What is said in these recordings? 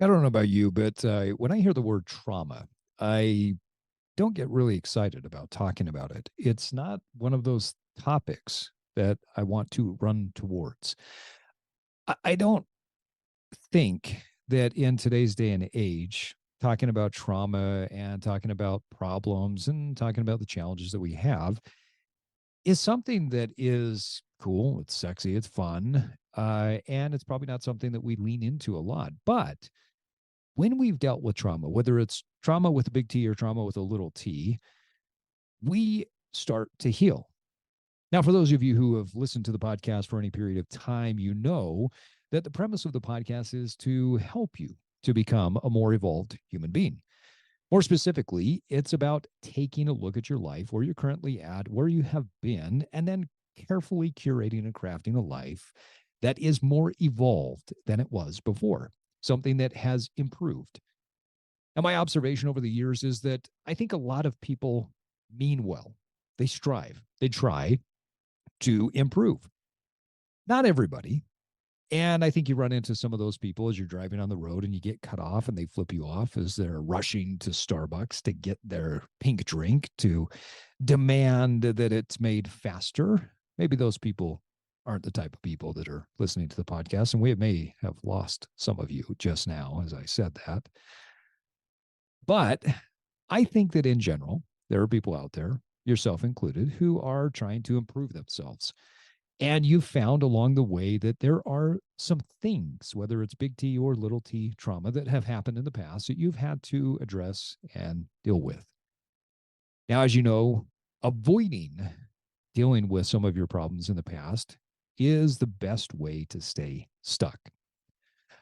I don't know about you, but when I hear the word trauma, I don't get really excited about talking about it. It's not one of those topics that I want to run towards. I don't think that in today's day and age, talking about trauma and talking about problems and talking about the challenges that we have is something that is cool, it's sexy, it's fun, and it's probably not something that we lean into a lot. But when we've dealt with trauma, whether it's trauma with a big T or trauma with a little t, we start to heal. Now, for those of you who have listened to the podcast for any period of time, you know that the premise of the podcast is to help you to become a more evolved human being. More specifically, it's about taking a look at your life, where you're currently at, where you have been, and then carefully curating and crafting a life that is more evolved than it was before, something that has improved. Now, my observation over the years is that I think a lot of people mean well. They strive, they try to improve. Not everybody. And I think you run into some of those people as you're driving on the road and you get cut off and they flip you off as they're rushing to Starbucks to get their pink drink to demand that it's made faster. Maybe those people aren't the type of people that are listening to the podcast. And we may have lost some of you just now as I said that. But I think that in general, there are people out there, yourself included, who are trying to improve themselves. And you've found along the way that there are some things, whether it's big T or little t trauma, that have happened in the past that you've had to address and deal with. Now, as you know, avoiding dealing with some of your problems in the past is the best way to stay stuck.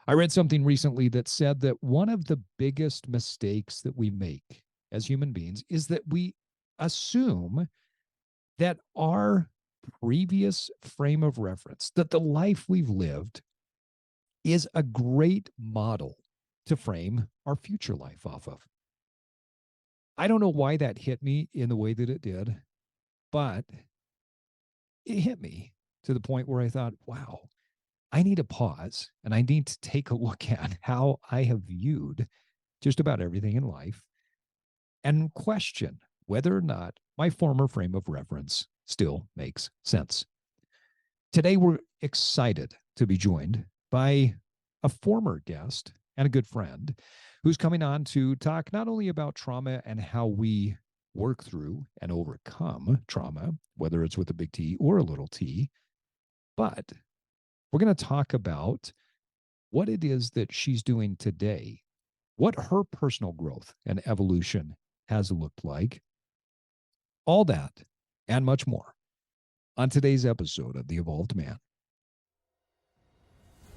I read something recently that said that one of the biggest mistakes that we make as human beings is that we assume that our previous frame of reference, that the life we've lived is a great model to frame our future life off of. I don't know why that hit me in the way that it did, but it hit me to the point where I thought, wow, I need to pause and I need to take a look at how I have viewed just about everything in life and question whether or not my former frame of reference still makes sense. Today, we're excited to be joined by a former guest and a good friend who's coming on to talk not only about trauma and how we work through and overcome trauma, whether it's with a big T or a little t, but we're going to talk about what it is that she's doing today, what her personal growth and evolution has looked like, all that and much more on today's episode of The Evolved Man.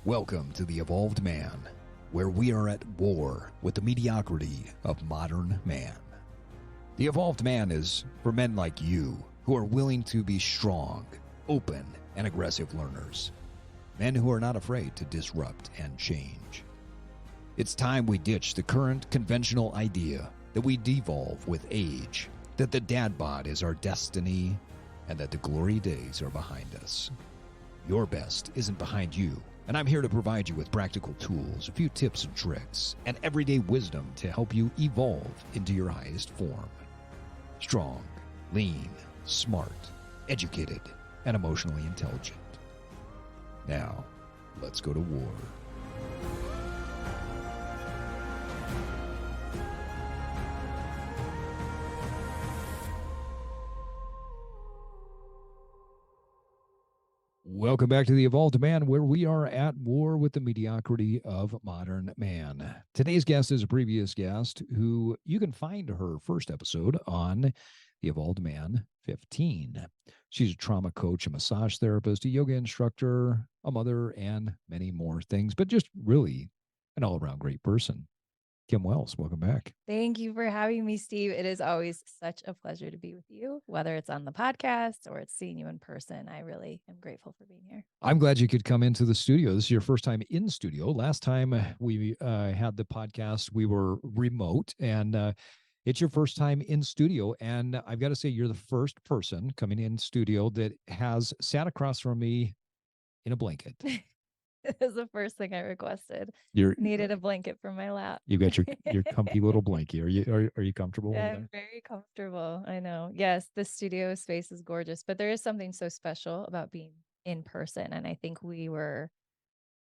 Welcome to The Evolved Man, where we are at war with the mediocrity of modern man. The Evolved Man is for men like you who are willing to be strong, open, and aggressive learners. Men who are not afraid to disrupt and change. It's time we ditch the current conventional idea that we devolve with age, that the dad bod is our destiny, and that the glory days are behind us. Your best isn't behind you, and I'm here to provide you with practical tools, a few tips and tricks, and everyday wisdom to help you evolve into your highest form. Strong, lean, smart, educated, and emotionally intelligent. Now, let's go to war. Welcome back to The Evolved Man, where we are at war with the mediocrity of modern man. Today's guest is a previous guest who you can find her first episode on The Evolved Man 15. She's a trauma coach, a massage therapist, a yoga instructor, a mother, and many more things, but just really an all-around great person. Kim Wells, welcome back. Thank you for having me, Steve. It is always such a pleasure to be with you, whether it's on the podcast or it's seeing you in person. I really am grateful for being here. I'm glad you could come into the studio. This is your first time in studio. Last time we had the podcast, we were remote, and it's your first time in studio. And I've got to say, you're the first person coming in studio that has sat across from me in a blanket. It was the first thing I requested. You're Needed a blanket for my lap. you got your comfy little blankie. Are you comfortable over I'm there? very comfortable. I know. Yes, the studio space is gorgeous, but there is something so special about being in person. And I think we were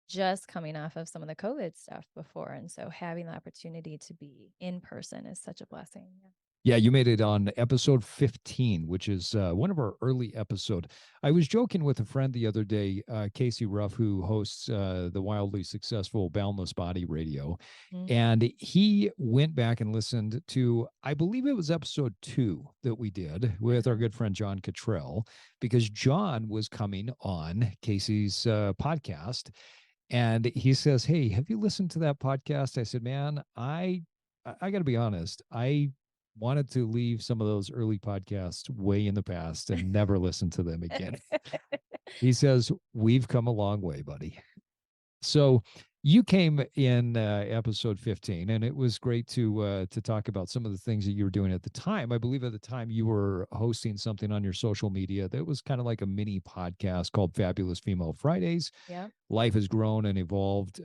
just coming off of some of the COVID stuff before. And so having the opportunity to be in person is such a blessing. Yeah. Yeah, you made it on episode 15, which is one of our early episode. I was joking with a friend the other day, Casey Ruff, who hosts the wildly successful Boundless Body Radio. Mm. And he went back and listened to, I believe it was episode 2 that we did with our good friend John Cottrell, because John was coming on Casey's podcast. And he says, "Hey, have you listened to that podcast?" I said, "Man, I got to be honest. I wanted to leave some of those early podcasts way in the past and never listen to them again." He says, "We've come a long way, buddy." So you came in episode 15, and it was great to talk about some of the things that you were doing at the time. I believe at the time you were hosting something on your social media that was kind of like a mini podcast called Fabulous Female Fridays. Yeah. Life has grown and evolved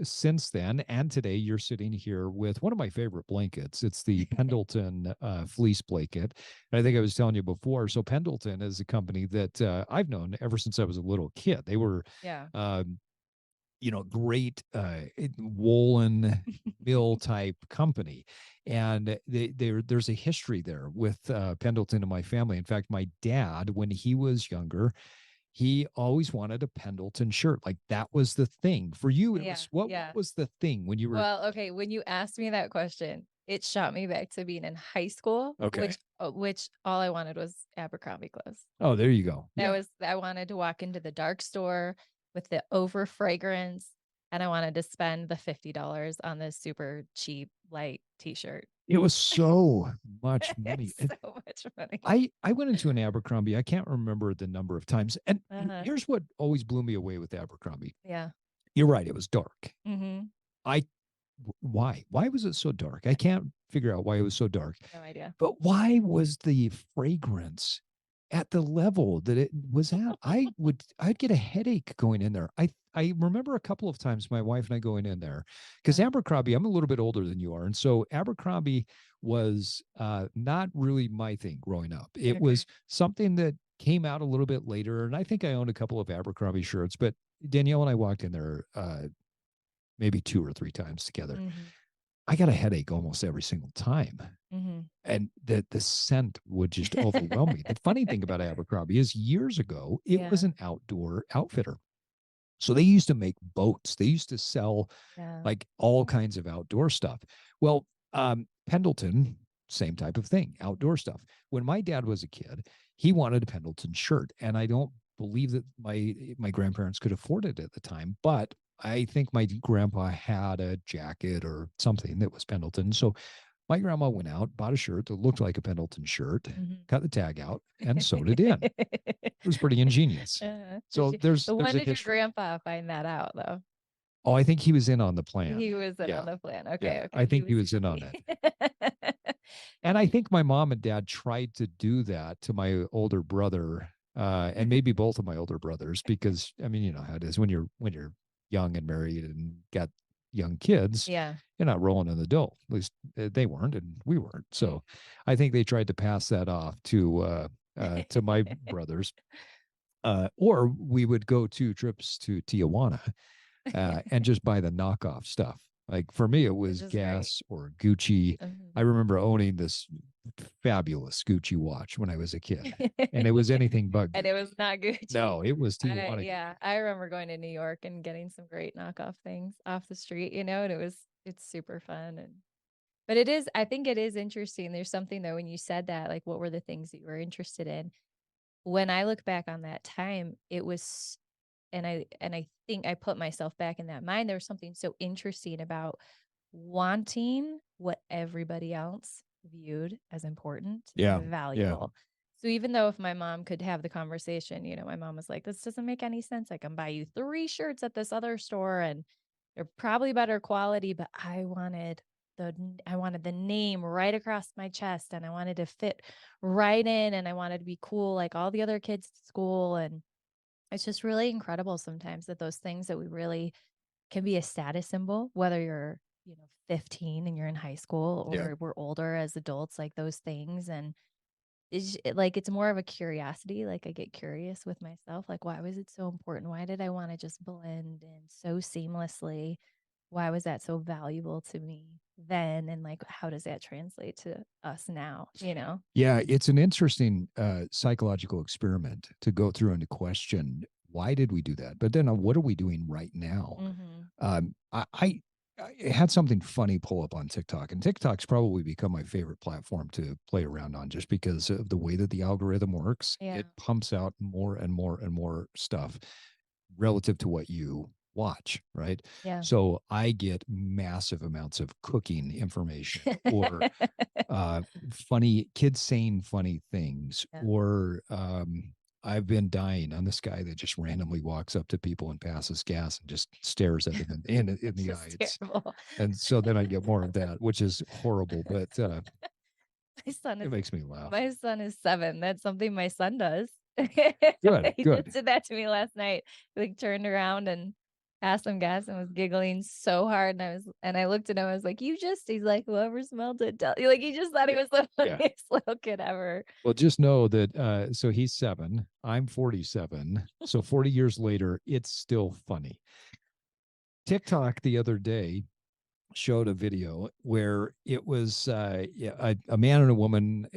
since then. And today you're sitting here with one of my favorite blankets. It's the Pendleton fleece blanket. And I think I was telling you before. So Pendleton is a company that I've known ever since I was a little kid. They were, Yeah. great woolen mill type company. And there's a history there with Pendleton in my family. In fact, my dad, when he was younger, he always wanted a Pendleton shirt. Like that was the thing for you. It was what was the thing when you were Well, okay. When you asked me that question, it shot me back to being in high school, okay? which all I wanted was Abercrombie clothes. Oh, there you go. I wanted to walk into the dark store with the over fragrance, and I wanted to spend the $50 on this super cheap light t-shirt. It was so much money. So much money. I went into an Abercrombie. I can't remember the number of times. And here's what always blew me away with Abercrombie. Yeah. You're right. It was dark. Mm-hmm. Why was it so dark? I can't figure out why it was so dark. No idea. But why was the fragrance at the level that it was at? I'd get a headache going in there. I remember a couple of times my wife and I going in there because Abercrombie, I'm a little bit older than you are. And so Abercrombie was not really my thing growing up. It was something that came out a little bit later. And I think I owned a couple of Abercrombie shirts, but Danielle and I walked in there maybe 2 or 3 times together. Mm-hmm. I got a headache almost every single time. Mm-hmm. And the scent would just overwhelm me. The funny thing about Abercrombie is years ago, it was an outdoor outfitter. So they used to make boats. They used to sell like all kinds of outdoor stuff. Well, Pendleton, same type of thing, outdoor stuff. When my dad was a kid, he wanted a Pendleton shirt. And I don't believe that my grandparents could afford it at the time, but I think my grandpa had a jacket or something that was Pendleton. So my grandma went out, bought a shirt that looked like a Pendleton shirt, cut the tag out, and sewed it in. It was pretty ingenious. So when did your grandpa find that out, though? Oh, I think he was in on the plan. He was in on the plan. Okay. I think he was in on it. And I think my mom and dad tried to do that to my older brother, and maybe both of my older brothers, because I mean, you know how it is when you're young and married and got young kids, you're not rolling in the dough. At least they weren't, and we weren't. So I think they tried to pass that off to my brothers. Or we would go 2 trips to Tijuana and just buy the knockoff stuff. Like for me, it was Guess or Gucci. I remember owning this fabulous Gucci watch when I was a kid, and it was anything but Gucci. And it was not Gucci. No, it was Tijuana. I remember going to New York and getting some great knockoff things off the street, and it's super fun. But I think it is interesting. There's something though, when you said that, like, what were the things that you were interested in? When I look back on that time, it was, and I think I put myself back in that mind. There was something so interesting about wanting what everybody else viewed as important and valuable. So even though if my mom could have the conversation, my mom was like, this doesn't make any sense. I can buy you 3 shirts at this other store and they're probably better quality, but I wanted the name right across my chest, and I wanted to fit right in, and I wanted to be cool like all the other kids at school. And It's just really incredible sometimes that those things that we really can be a status symbol, whether you're, 15 and you're in high school Yeah. or we're older as adults, like those things. And like, it's more of a curiosity. Like, I get curious with myself. Like, why was it so important? Why did I want to just blend in so seamlessly? Why was that so valuable to me then? And like, how does that translate to us now? Yeah, it's an interesting psychological experiment to go through and to question why did we do that, but then what are we doing right now? Mm-hmm. Um, I, I I had something funny pull up on TikTok, and TikTok's probably become my favorite platform to play around on just because of the way that the algorithm works. Yeah. It pumps out more and more and more stuff relative to what you watch, right? Yeah. So I get massive amounts of cooking information or funny kids saying funny things, Yeah. or I've been dying on this guy that just randomly walks up to people and passes gas and just stares at them in It's the eye. just terrible. And so then I get more of that, which is horrible, but My son it is makes me laugh. my son is 7. That's something my son does. Good, He just good. did that to me last night. Like, turned around and passed some gas and was giggling so hard, and I looked at him, I was like, "You just," he's like, "Whoever smelled it, tell," like, he just thought he Yeah, was the yeah. funniest little kid ever. Well, just know that so he's 7, I'm 47. So 40 years later, it's still funny. TikTok the other day showed a video where it was yeah, a man and a woman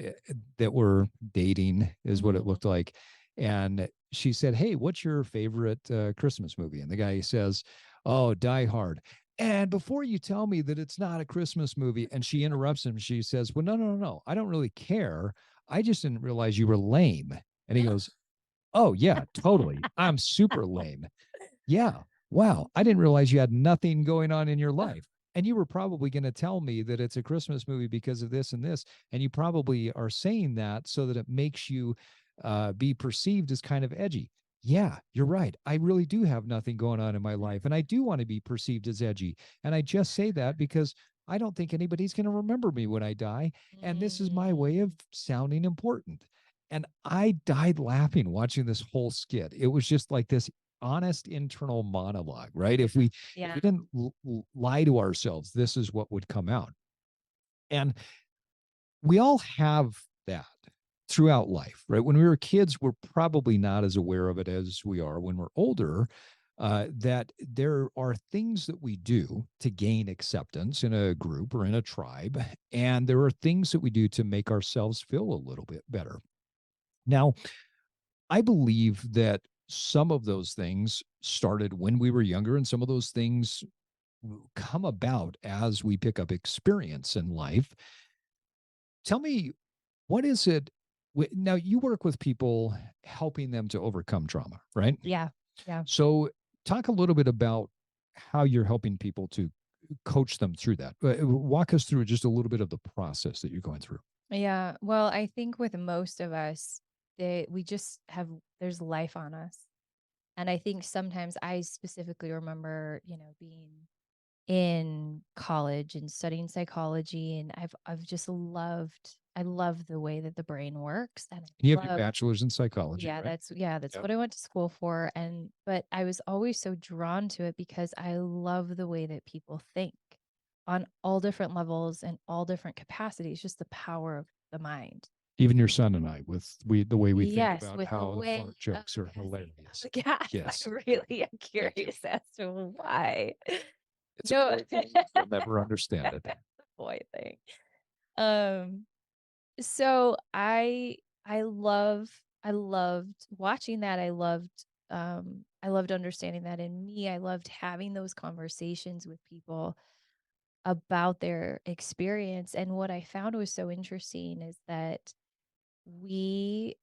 that were dating, is what it Mhm. looked like. And she said, "Hey, what's your favorite Christmas movie?" And the guy says, "Oh, Die Hard." And before you tell me that it's not a Christmas movie, and she interrupts him, she says, "Well, no, no, no, no. I don't really care. I just didn't realize you were lame." And he goes, "Oh, yeah, totally. I'm super lame. Yeah. Wow. I didn't realize you had nothing going on in your life. And you were probably going to tell me that it's a Christmas movie because of this and this. And you probably are saying that so that it makes you be perceived as kind of edgy. Yeah, you're right. I really do have nothing going on in my life. And I do want to be perceived as edgy. And I just say that because I don't think anybody's going to remember me when I die. And this is my way of Mm. sounding important. And I died laughing watching this whole skit. It was just like this honest internal monologue, right? If we Yeah. didn't lie to ourselves, this is what would come out. And we all have that throughout life, right? When we were kids, we're probably not as aware of it as we are when we're older. That there are things that we do to gain acceptance in a group or in a tribe, and there are things that we do to make ourselves feel a little bit better. Now, I believe that some of those things started when we were younger, and some of those things come about as we pick up experience in life. Tell me, what is it? Now, you work with people helping them to overcome trauma, right? Yeah. Yeah. So, talk a little bit about how you're helping people to coach them through that. Walk us through just a little bit of the process that you're going through. Yeah. Well, I think with most of us, we just have there's life on us. And I think sometimes I specifically remember, being in college and studying psychology, and I've just I love the way that the brain works, and You I have your love bachelor's in psychology, yeah, right? that's Yep. what I went to school for. And but I was always so drawn to it because I love the way that people think on all different levels and all different capacities, just the power of the mind. Even your son and I, with the way we think Yes, about with the how the way fart jokes are yes, hilarious. yes, I Yes, really am thank you. curious as to why. It's a No, boy thing. You'll never understand it. that's the boy thing. Um, so I loved watching that. I loved understanding that in me. I loved having those conversations with people about their experience. And what I found was so interesting is that we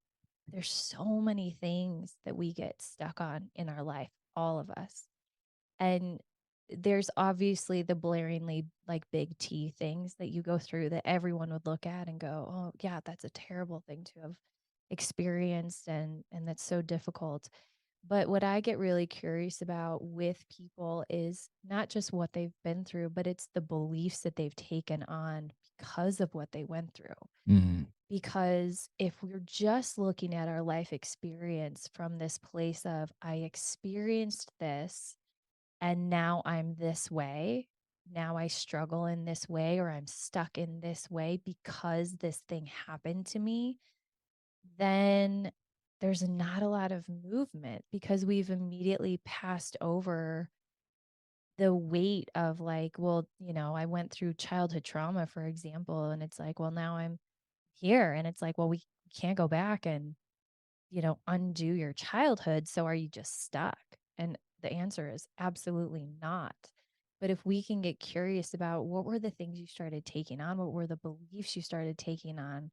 there's so many things that we get stuck on in our life, all of us. And there's obviously the blaringly like big T things that you go through that everyone would look at and go, "Oh, yeah, that's a terrible thing to have experienced and that's so difficult." But what I get really curious about with people is not just what they've been through, but it's the beliefs that they've taken on because of what they went through. Mm. Because if we're just looking at our life experience from this place of, I experienced this and now I'm this way, now I struggle in this way, or I'm stuck in this way because this thing happened to me, then there's not a lot of movement because we've immediately passed over the weight of like, well, I went through childhood trauma, for example, and it's like, well, now I'm here. And it's like, well, we can't go back and, undo your childhood. So are you just stuck? And the answer is absolutely not. But if we can get curious about what were the things you started taking on, what were the beliefs you started taking on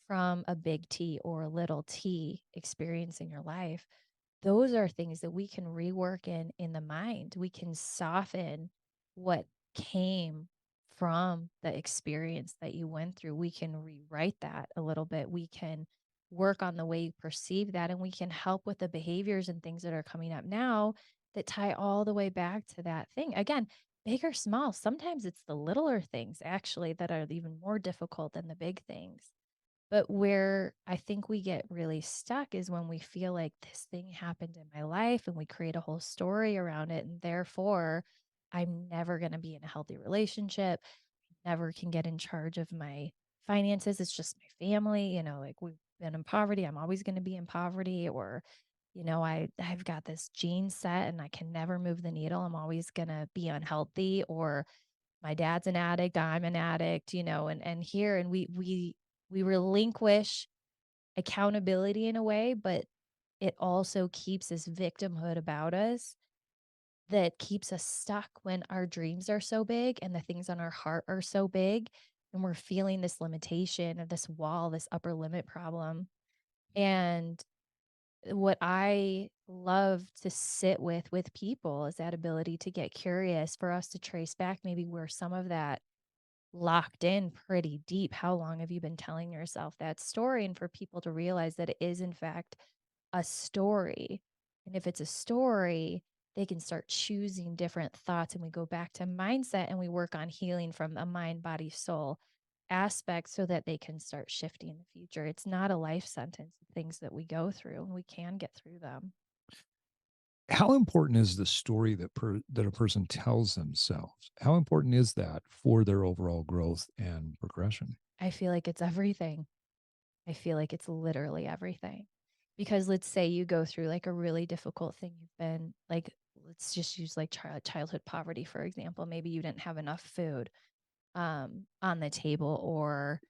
from a big T or a little t experience in your life, those are things that we can rework in the mind. We can soften what came from the experience that you went through. We can rewrite that a little bit. We can work on the way you perceive that, and we can help with the behaviors and things that are coming up now that tie all the way back to that thing. Again, big or small, sometimes it's the littler things actually that are even more difficult than the big things. But where I think we get really stuck is when we feel like this thing happened in my life and we create a whole story around it. And therefore, I'm never going to be in a healthy relationship, never can get in charge of my finances. It's just my family, like we've been in poverty. I'm always going to be in poverty. Or, I've got this gene set and I can never move the needle. I'm always going to be unhealthy. Or my dad's an addict, I'm an addict, and here, and we relinquish accountability in a way, but it also keeps this victimhood about us that keeps us stuck when our dreams are so big and the things on our heart are so big, and we're feeling this limitation or this wall, this upper limit problem. And what I love to sit with people is that ability to get curious, for us to trace back maybe where some of that locked in pretty deep. How long have you been telling yourself that story? And for people to realize that it is, in fact, a story. And if it's a story, they can start choosing different thoughts. And we go back to mindset and we work on healing from a mind, body, soul aspect so that they can start shifting in the future. It's not a life sentence, the things that we go through, and we can get through them. How important is the story that a person tells themselves? How important is that for their overall growth and progression? I feel like it's everything. I feel like it's literally everything. Because let's say you go through like a really difficult thing. You've been like, let's just use like childhood poverty, for example. Maybe you didn't have enough food on the table, or,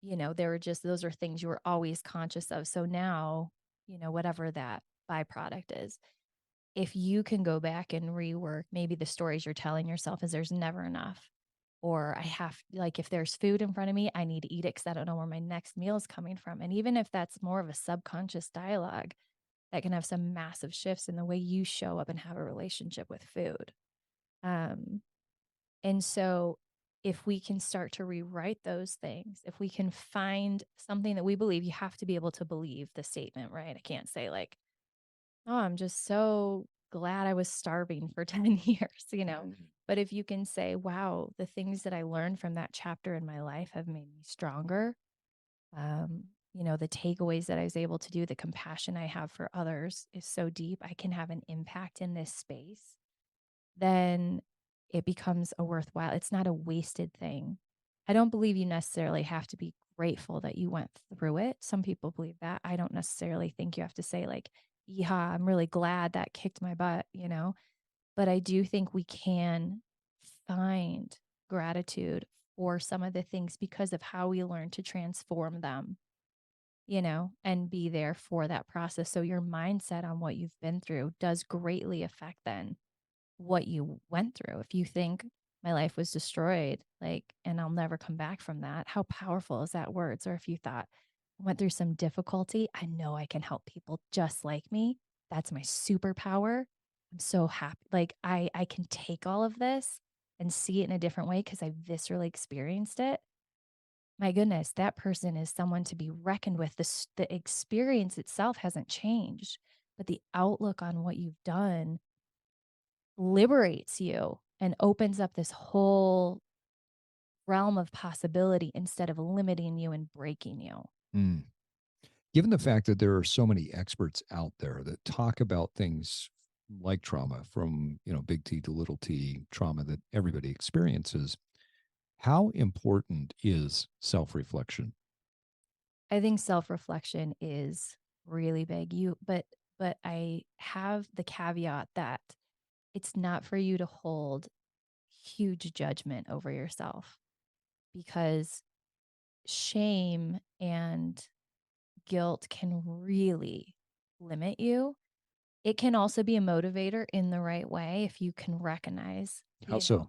there were just, those are things you were always conscious of. So now, whatever that byproduct is, if you can go back and rework maybe the stories you're telling yourself is there's never enough, or I have, like, if there's food in front of me, I need to eat it because I don't know where my next meal is coming from. And even if that's more of a subconscious dialogue, that can have some massive shifts in the way you show up and have a relationship with food. Um, and so if we can start to rewrite those things, if we can find something that we believe, you have to be able to believe the statement, right? I can't say like, oh, I'm just so glad I was starving for 10 years. But if you can say, wow, the things that I learned from that chapter in my life have made me stronger. The takeaways that I was able to do, the compassion I have for others is so deep. I can have an impact in this space. Then it becomes a worthwhile, it's not a wasted thing. I don't believe you necessarily have to be grateful that you went through it. Some people believe that. I don't necessarily think you have to say like, "Yeehaw, I'm really glad that kicked my butt." But I do think we can find gratitude for some of the things because of how we learn to transform them, and be there for that process. So your mindset on what you've been through does greatly affect then what you went through. If you think my life was destroyed, like, and I'll never come back from that, how powerful is that words? Or if you thought I went through some difficulty, I know I can help people just like me. That's my superpower. I'm so happy. Like I can take all of this and see it in a different way because I viscerally experienced it. My goodness, that person is someone to be reckoned with. The experience itself hasn't changed, but the outlook on what you've done liberates you and opens up this whole realm of possibility instead of limiting you and breaking you. Mm. Given the fact that there are so many experts out there that talk about things like trauma from, big T to little t, trauma that everybody experiences, how important is self-reflection? I think self-reflection is really big. But I have the caveat that it's not for you to hold huge judgment over yourself, because shame and guilt can really limit you. It can also be a motivator in the right way if you can recognize, How you know, so?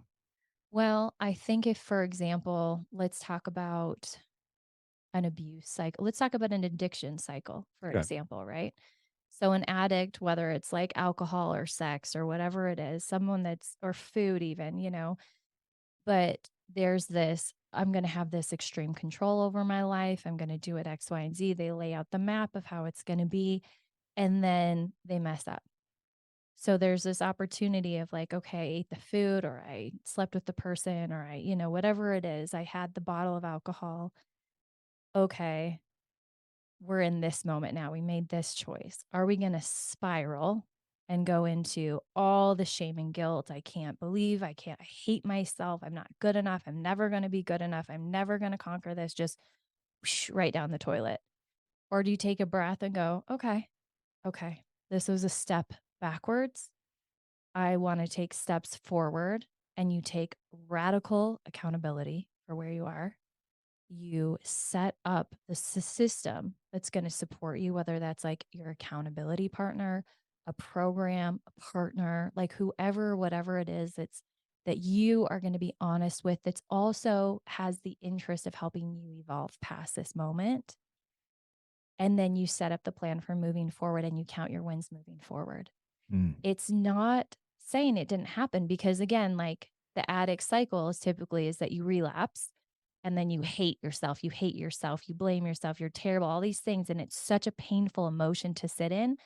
well, I think if, for example, let's talk about an abuse cycle. Let's talk about an addiction cycle, for Okay. example, right? So, an addict, whether it's like alcohol or sex or whatever it is, someone that's, or food, even, but there's this, I'm going to have this extreme control over my life. I'm going to do it X, Y, and Z. They lay out the map of how it's going to be, and then they mess up. So there's this opportunity of like, okay, I ate the food, or I slept with the person, or whatever it is, I had the bottle of alcohol. Okay, we're in this moment now. We made this choice. Are we going to spiral and go into all the shame and guilt? I can't believe I hate myself. I'm not good enough. I'm never going to be good enough. I'm never going to conquer this. Just whoosh, right down the toilet. Or do you take a breath and go, okay, this was a step backwards. I want to take steps forward, and you take radical accountability for where you are. You set up the system that's going to support you, whether that's like your accountability partner, a program, a partner, like whoever, whatever it is that you are going to be honest with, that's also has the interest of helping you evolve past this moment. And then you set up the plan for moving forward, and you count your wins moving forward. Mm. It's not saying it didn't happen, because again, like the addict cycle is typically is that you relapse, and then you hate yourself, you blame yourself, you're terrible, all these things. And it's such a painful emotion to sit in.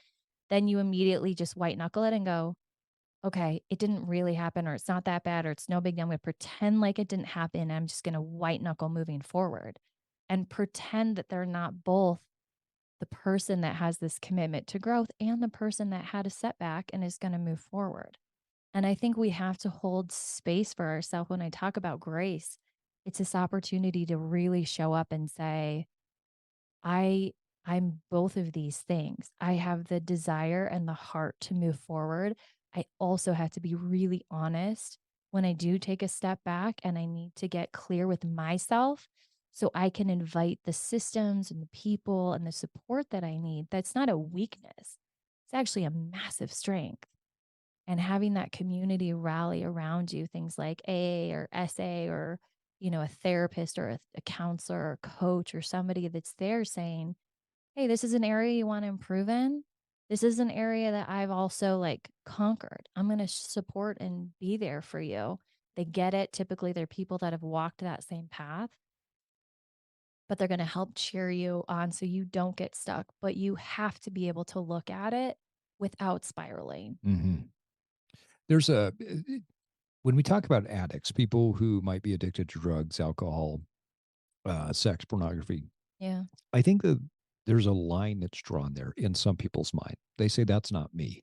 Then you immediately just white knuckle it and go, okay, it didn't really happen, or it's not that bad, or it's no big deal. I'm going to pretend like it didn't happen. I'm just going to white knuckle moving forward and pretend that they're not both the person that has this commitment to growth and the person that had a setback and is going to move forward. And I think we have to hold space for ourselves. When I talk about grace, it's this opportunity to really show up and say, I I'm both of these things. I have the desire and the heart to move forward. I also have to be really honest when I do take a step back, and I need to get clear with myself so I can invite the systems and the people and the support that I need. That's not a weakness. It's actually a massive strength. And having that community rally around you, things like AA or SA, or a therapist or a counselor or coach or somebody that's there saying, hey, this is an area you want to improve in. This is an area that I've also like conquered. I'm going to support and be there for you. They get it. Typically, they're people that have walked that same path, but they're going to help cheer you on so you don't get stuck. But you have to be able to look at it without spiraling. Hmm. There's when we talk about addicts, people who might be addicted to drugs, alcohol, sex, pornography, Yeah. I think that there's a line that's drawn there in some people's mind. They say that's not me.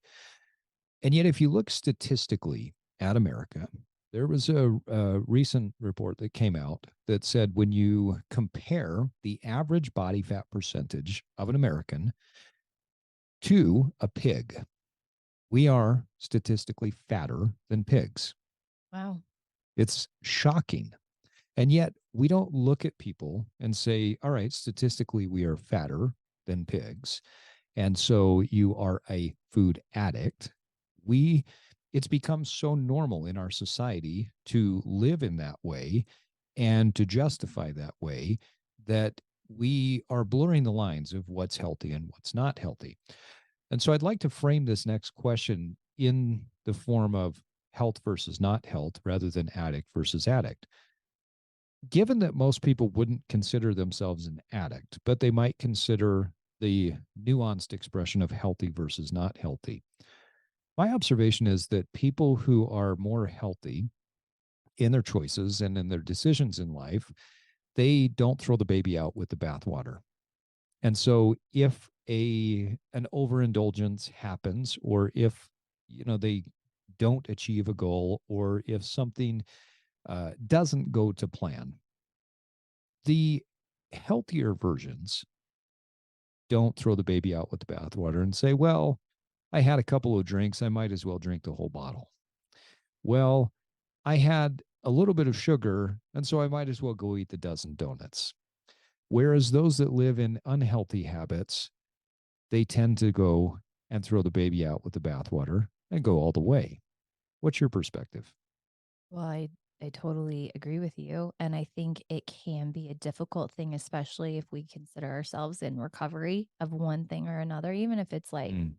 And yet, if you look statistically at America, there was a recent report that came out that said when you compare the average body fat percentage of an American to a pig, we are statistically fatter than pigs. Wow. It's shocking. And yet, we don't look at people and say, all right, statistically, we are fatter than pigs. And so you are a food addict. We, it's become so normal in our society to live in that way and to justify that way that we are blurring the lines of what's healthy and what's not healthy. And so I'd like to frame this next question in the form of health versus not health rather than addict versus addict. Given that most people wouldn't consider themselves an addict, but they might consider the nuanced expression of healthy versus not healthy, my observation is that people who are more healthy in their choices and in their decisions in life, they don't throw the baby out with the bathwater. And so if an overindulgence happens, or if they don't achieve a goal, or if something doesn't go to plan, the healthier versions don't throw the baby out with the bathwater and say, well, I had a couple of drinks, I might as well drink the whole bottle. Well, I had a little bit of sugar, and so I might as well go eat the dozen donuts. Whereas those that live in unhealthy habits, they tend to go and throw the baby out with the bathwater and go all the way. What's your perspective? Well, I totally agree with you. And I think it can be a difficult thing, especially if we consider ourselves in recovery of one thing or another, even if it's like Mm,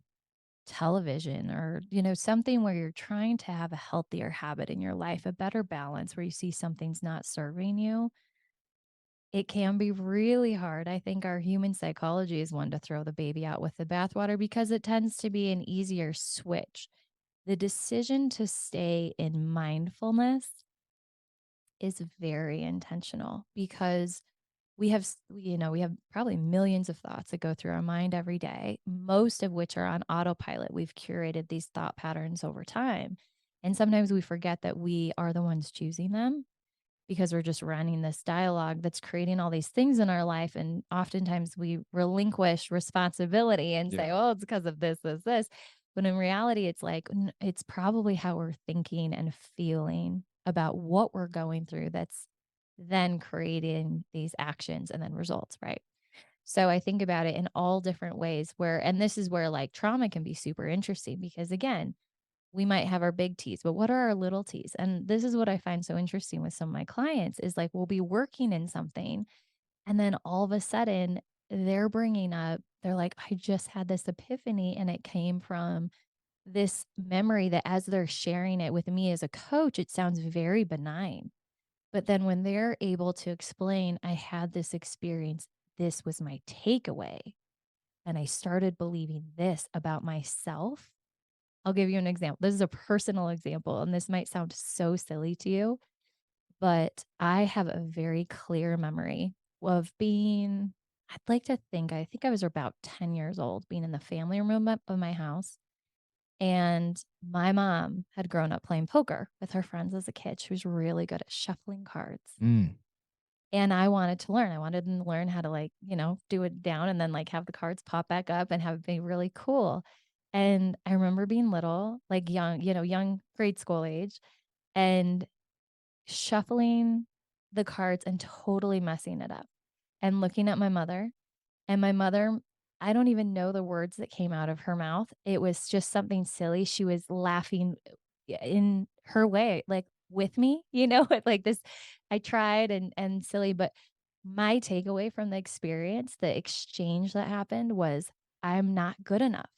television or, something where you're trying to have a healthier habit in your life, a better balance where you see something's not serving you. It can be really hard. I think our human psychology is one to throw the baby out with the bathwater because it tends to be an easier switch. The decision to stay in mindfulness is very intentional because we have probably millions of thoughts that go through our mind every day, most of which are on autopilot. We've curated these thought patterns over time. And sometimes we forget that we are the ones choosing them because we're just running this dialogue that's creating all these things in our life. And oftentimes we relinquish responsibility and say, yeah. oh, it's because of this, this, this. But in reality, it's like, it's probably how we're thinking and feeling about what we're going through that's then creating these actions and then results, right? So I think about it in all different ways and this is where like trauma can be super interesting because again, we might have our big T's, but what are our little T's? And this is what I find so interesting with some of my clients is like we'll be working in something and then all of a sudden they're like, I just had this epiphany and it came from this memory that as they're sharing it with me as a coach, it sounds very benign. But then when they're able to explain, I had this experience, this was my takeaway, and I started believing this about myself. I'll give you an example. This is a personal example, and this might sound so silly to you, but I have a very clear memory of I think I was about 10 years old, being in the family room of my house. And my mom had grown up playing poker with her friends as a kid. She was really good at shuffling cards. Mm, And I wanted to learn. I wanted to learn how to do it down and then like have the cards pop back up and have it be really cool. And I remember being little, like young, young grade school age, and shuffling the cards and totally messing it up and looking at my mother. And my mother, I don't even know the words that came out of her mouth. It was just something silly. She was laughing in her way, like with me, like this. I tried and silly, but my takeaway from the experience, the exchange that happened was I'm not good enough.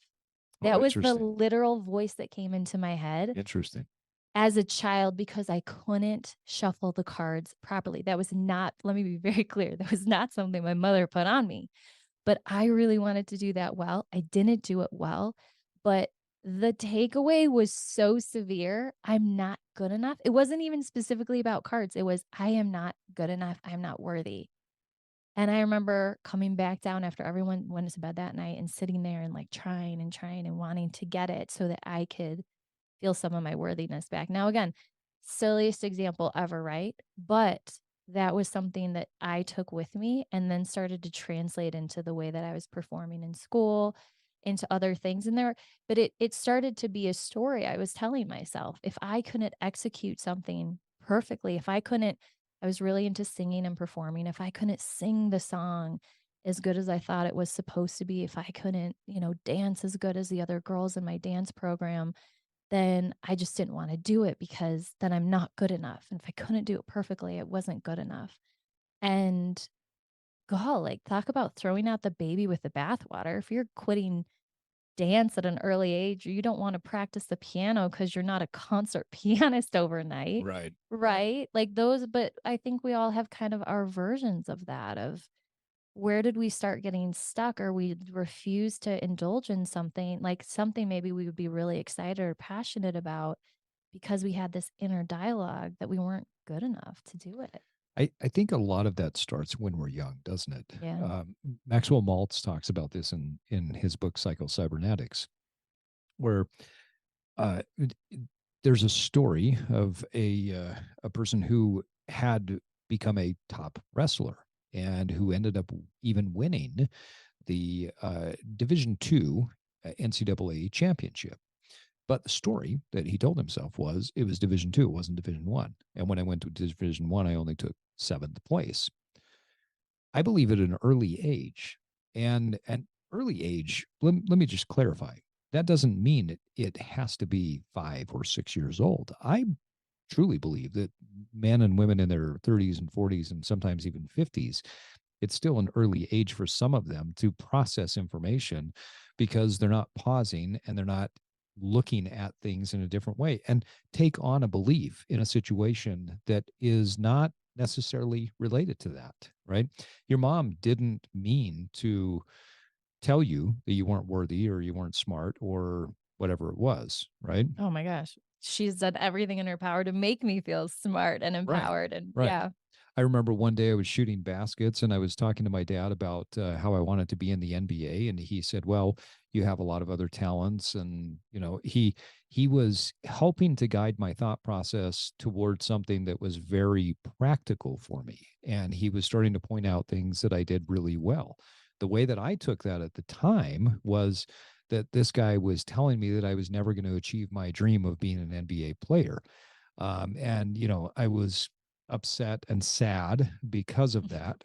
oh, That was the interesting. literal voice that came into my head Interesting. as a child because I couldn't shuffle the cards properly. That was not, let me be very clear, that was not something my mother put on me. But I really wanted to do that well. I didn't do it well, but the takeaway was so severe. I'm not good enough. It wasn't even specifically about cards. It was, I am not good enough. I'm not worthy. And I remember coming back down after everyone went to bed that night and sitting there and like trying and trying and wanting to get it so that I could feel some of my worthiness back. Now, again, silliest example ever, right? But that was something that I took with me and then started to translate into the way that I was performing in school, into other things in there. But it started to be a story I was telling myself. If I couldn't execute something perfectly, if I couldn't, I was really into singing and performing. If I couldn't sing the song as good as I thought it was supposed to be, if I couldn't, dance as good as the other girls in my dance program, then I just didn't wanna do it because then I'm not good enough, and if I couldn't do it perfectly, it wasn't good enough, and like, talk about throwing out the baby with the bathwater. If you're quitting dance at an early age, or you don't wanna practice the piano because 'cause you're not a concert pianist overnight, Right. right? Like, but I think we all have kind of our versions of that, of where did we start getting stuck or we refuse to indulge in something, like something maybe we would be really excited or passionate about, because we had this inner dialogue that we weren't good enough to do it. I think a lot of that starts when we're young, doesn't it? Yeah. Maxwell Maltz talks about this in his book Psycho-Cybernetics, where uh, there's a story of a person who had become a top wrestler and who ended up even winning the Division II NCAA championship. But the story that he told himself was it was Division II, it wasn't Division I. And when I went to Division I only took seventh place. I believe at an early age, and an early age, let me just clarify. That doesn't mean it has to be 5 or 6 years old. I truly believe that men and women in their 30s and 40s and sometimes even 50s, it's still an early age for some of them to process information because they're not pausing and they're not looking at things in a different way and take on a belief in a situation that is not necessarily related to that, right? Your mom didn't mean to tell you that you weren't worthy or you weren't smart or whatever it was, right? Oh my gosh. She's done everything in her power to make me feel smart and Right. empowered. And Right. yeah. I remember one day I was shooting baskets and I was talking to my dad about how I wanted to be in the NBA, and he said, "Well, you have a lot of other talents," and he was helping to guide my thought process towards something that was very practical for me, and he was starting to point out things that I did really well. The way that I took that at the time was that this guy was telling me that I was never going to achieve my dream of being an NBA player. And I was upset and sad because of that.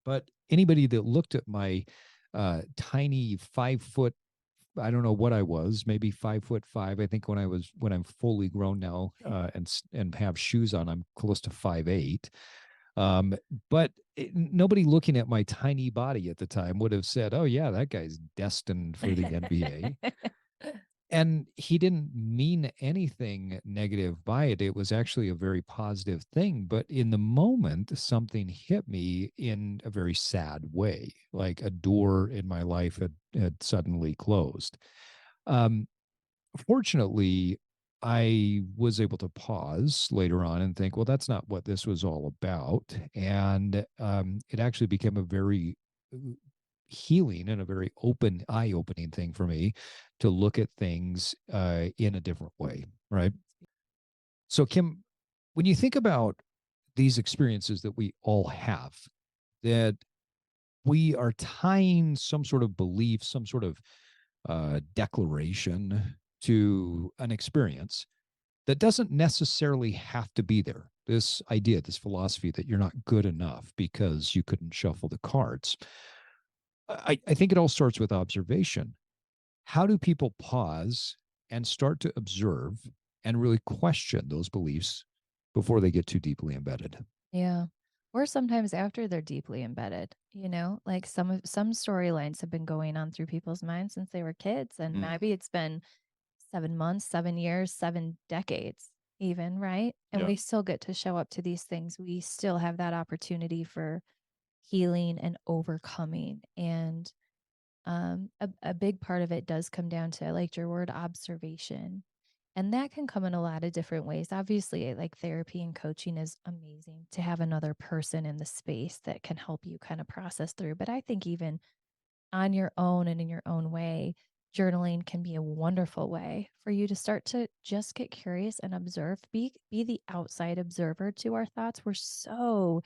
But anybody that looked at my tiny 5 foot, I don't know what I was, maybe 5'5". I think when I'm fully grown now and have shoes on, I'm close to 5'8". But nobody looking at my tiny body at the time would have said, "Oh yeah, that guy's destined for the NBA." And he didn't mean anything negative by it. It was actually a very positive thing. But in the moment, something hit me in a very sad way, like a door in my life had suddenly closed. Um, Fortunately, I was able to pause later on and think, well, that's not what this was all about. And it actually became a very healing and a very eye opening thing for me to look at things in a different way. Right. So, Kim, when you think about these experiences that we all have, that we are tying some sort of belief, some sort of declaration to an experience that doesn't necessarily have to be there. This idea, this philosophy that you're not good enough because you couldn't shuffle the cards. I think it all starts with observation. How do people pause and start to observe and really question those beliefs before they get too deeply embedded? Yeah. Or sometimes after they're deeply embedded, like some storylines have been going on through people's minds since they were kids. And Mm, maybe it's been 7 months, 7 years, 7 decades, even, right? And yeah. we still get to show up to these things. We still have that opportunity for healing and overcoming. And a big part of it does come down to, I liked your word, observation. And that can come in a lot of different ways. Obviously, like therapy and coaching is amazing to have another person in the space that can help you kind of process through. But I think even on your own and in your own way, journaling can be a wonderful way for you to start to just get curious and observe. Be the outside observer to our thoughts. We're so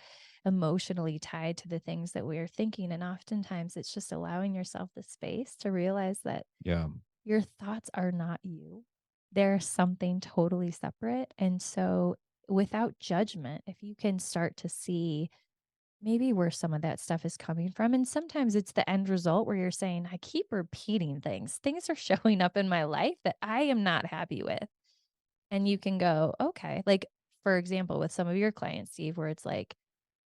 emotionally tied to the things that we are thinking. And oftentimes it's just allowing yourself the space to realize that Yeah. your thoughts are not you. They're something totally separate. And so without judgment, if you can start to see maybe where some of that stuff is coming from. And sometimes it's the end result where you're saying, I keep repeating things. Things are showing up in my life that I am not happy with. And you can go, okay. Like, for example, with some of your clients, Steve, where it's like,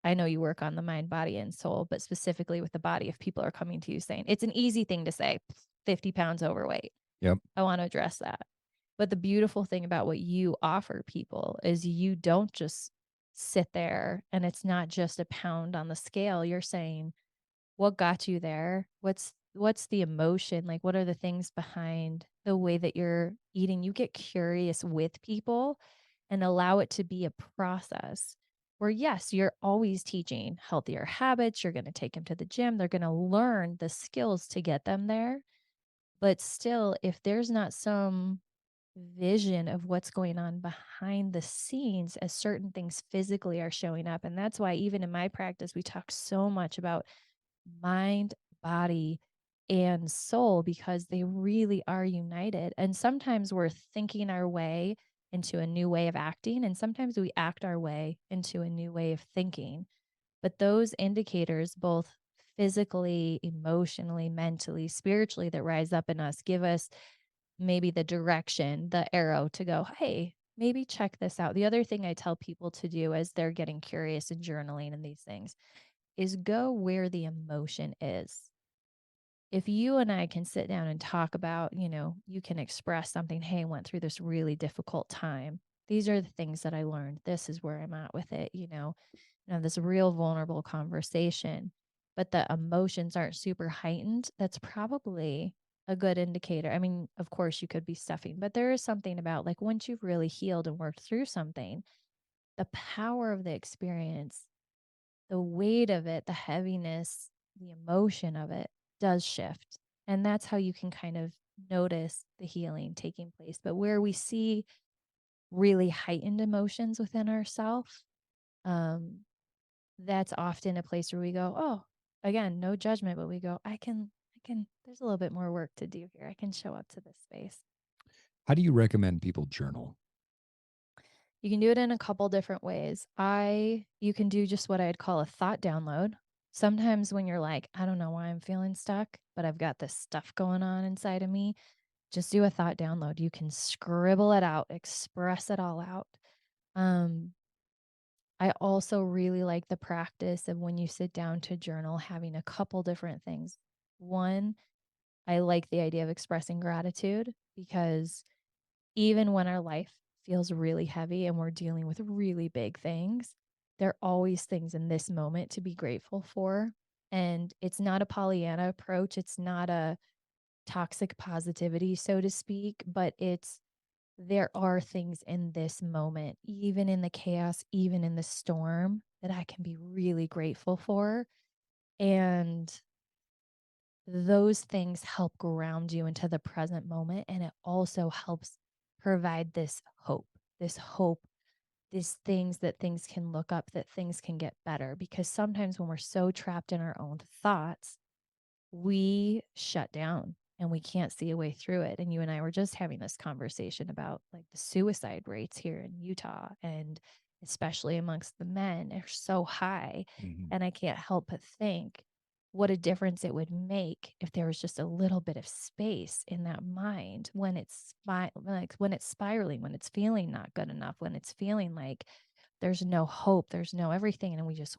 I know you work on the mind, body, and soul, but specifically with the body, if people are coming to you saying, it's an easy thing to say, 50 pounds overweight. Yep. I want to address that. But the beautiful thing about what you offer people is you don't just sit there and it's not just a pound on the scale. You're saying, what got you there? what's the emotion? Like, what are the things behind the way that you're eating? You get curious with people and allow it to be a process where, yes, you're always teaching healthier habits. You're going to take them to the gym. They're going to learn the skills to get them there. But still, if there's not some vision of what's going on behind the scenes as certain things physically are showing up, and that's why even in my practice, we talk so much about mind, body, and soul because they really are united. And sometimes we're thinking our way into a new way of acting, and sometimes we act our way into a new way of thinking. But those indicators, both physically, emotionally, mentally, spiritually, that rise up in us, give us maybe the direction, the arrow to go, hey, maybe check this out. The other thing I tell people to do as they're getting curious and journaling and these things is go where the emotion is. If you and I can sit down and talk about, you can express something, hey, I went through this really difficult time. These are the things that I learned. This is where I'm at with it, this real vulnerable conversation, but the emotions aren't super heightened. That's probably a good indicator. I mean, of course, you could be stuffing, but there is something about like once you've really healed and worked through something, the power of the experience, the weight of it, the heaviness, the emotion of it does shift. And that's how you can kind of notice the healing taking place. But where we see really heightened emotions within ourselves, um, that's often a place where we go, oh, again, no judgment, but we go, there's a little bit more work to do here. I can show up to this space. How do you recommend people journal? You can do it in a couple different ways. You can do just what I'd call a thought download. Sometimes when you're like, I don't know why I'm feeling stuck, but I've got this stuff going on inside of me, just do a thought download. You can scribble it out, express it all out. Um, I also really like the practice of when you sit down to journal, having a couple different things. One, I like the idea of expressing gratitude because even when our life feels really heavy and we're dealing with really big things, there are always things in this moment to be grateful for. And it's not a Pollyanna approach, it's not a toxic positivity, so to speak, but there are things in this moment, even in the chaos, even in the storm, that I can be really grateful for. And those things help ground you into the present moment. And it also helps provide this hope, these things that things can look up, that things can get better. Because sometimes when we're so trapped in our own thoughts, we shut down and we can't see a way through it. And you and I were just having this conversation about like the suicide rates here in Utah, and especially amongst the men are so high. Mhm. And I can't help but think what a difference it would make if there was just a little bit of space in that mind when when it's spiraling, when it's feeling not good enough, when it's feeling like there's no hope, there's no everything, and we just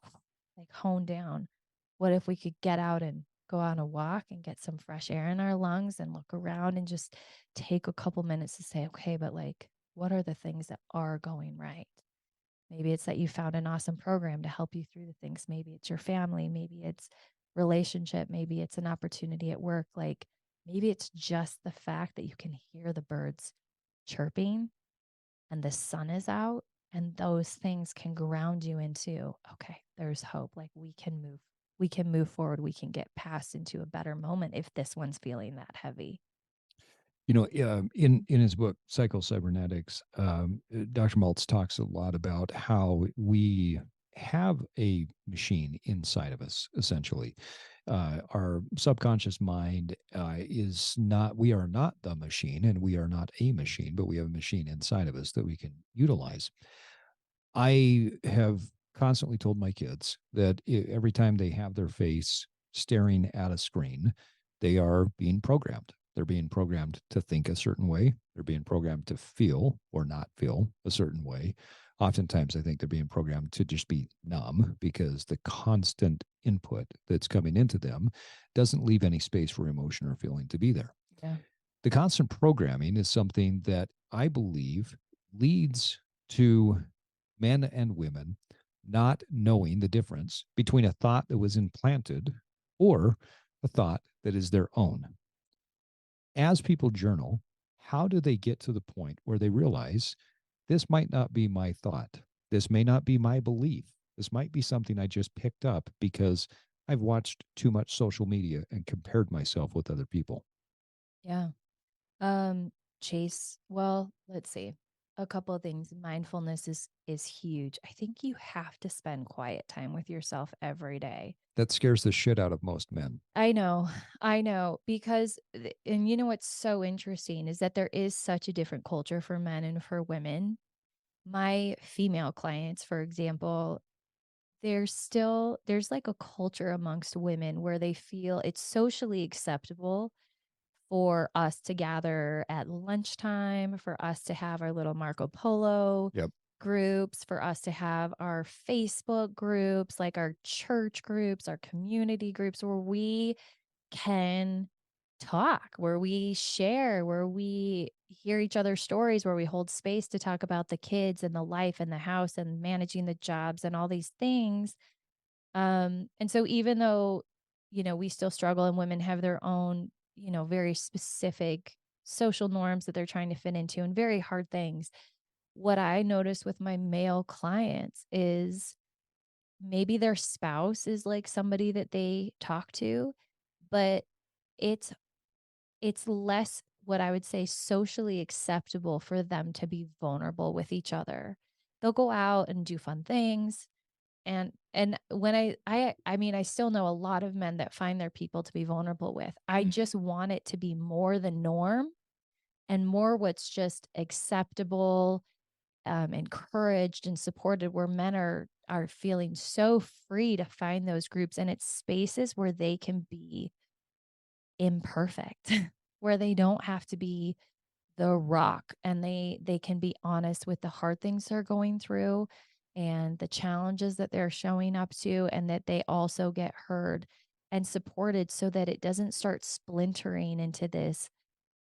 like hone down. What if we could get out and go on a walk and get some fresh air in our lungs and look around and just take a couple minutes to say, okay, but like, what are the things that are going right? Maybe it's that you found an awesome program to help you through the things. Maybe it's your family. Maybe it's relationship. Maybe it's an opportunity at work. Like maybe it's just the fact that you can hear the birds chirping and the sun is out, and those things can ground you into, okay, there's hope. Like we can move forward, we can get past into a better moment if this one's feeling that heavy. In his book Psycho-Cybernetics, Dr. Maltz talks a lot about how we have a machine inside of us. Essentially, our subconscious mind is not. We are not the machine, and we are not a machine, but we have a machine inside of us that we can utilize. I have constantly told my kids that every time they have their face staring at a screen, they are being programmed. They're being programmed to think a certain way. They're being programmed to feel or not feel a certain way. Oftentimes, I think they're being programmed to just be numb because the constant input that's coming into them doesn't leave any space for emotion or feeling to be there. Yeah. The constant programming is something that I believe leads to men and women not knowing the difference between a thought that was implanted or a thought that is their own. As people journal, how do they get to the point where they realize this might not be my thought? This may not be my belief. This might be something I just picked up because I've watched too much social media and compared myself with other people. Yeah. Um, Chase, well, let's see. A couple of things. Mindfulness is huge. I think you have to spend quiet time with yourself every day. That scares the shit out of most men. I know. I know because and you know what's so interesting is that there is such a different culture for men and for women. My female clients, for example, there's like a culture amongst women where they feel it's socially acceptable for us to gather at lunchtime, for us to have our little Marco Polo Yep. groups, for us to have our Facebook groups, like our church groups, our community groups where we can talk, where we share, where we hear each other's stories, where we hold space to talk about the kids and the life and the house and managing the jobs and all these things. And so even though, we still struggle and women have their own, very specific social norms that they're trying to fit into and very hard things. What I notice with my male clients is maybe their spouse is like somebody that they talk to, but it's it's less what I would say socially acceptable for them to be vulnerable with each other. They'll go out and do fun things, and when I mean, I still know a lot of men that find their people to be vulnerable with. I just want it to be more the norm and more what's just acceptable, encouraged and supported, where men are feeling so free to find those groups, and it's spaces where they can be imperfect, where they don't have to be the rock, and they can be honest with the hard things they're going through and the challenges that they're showing up to, and that they also get heard and supported so that it doesn't start splintering into this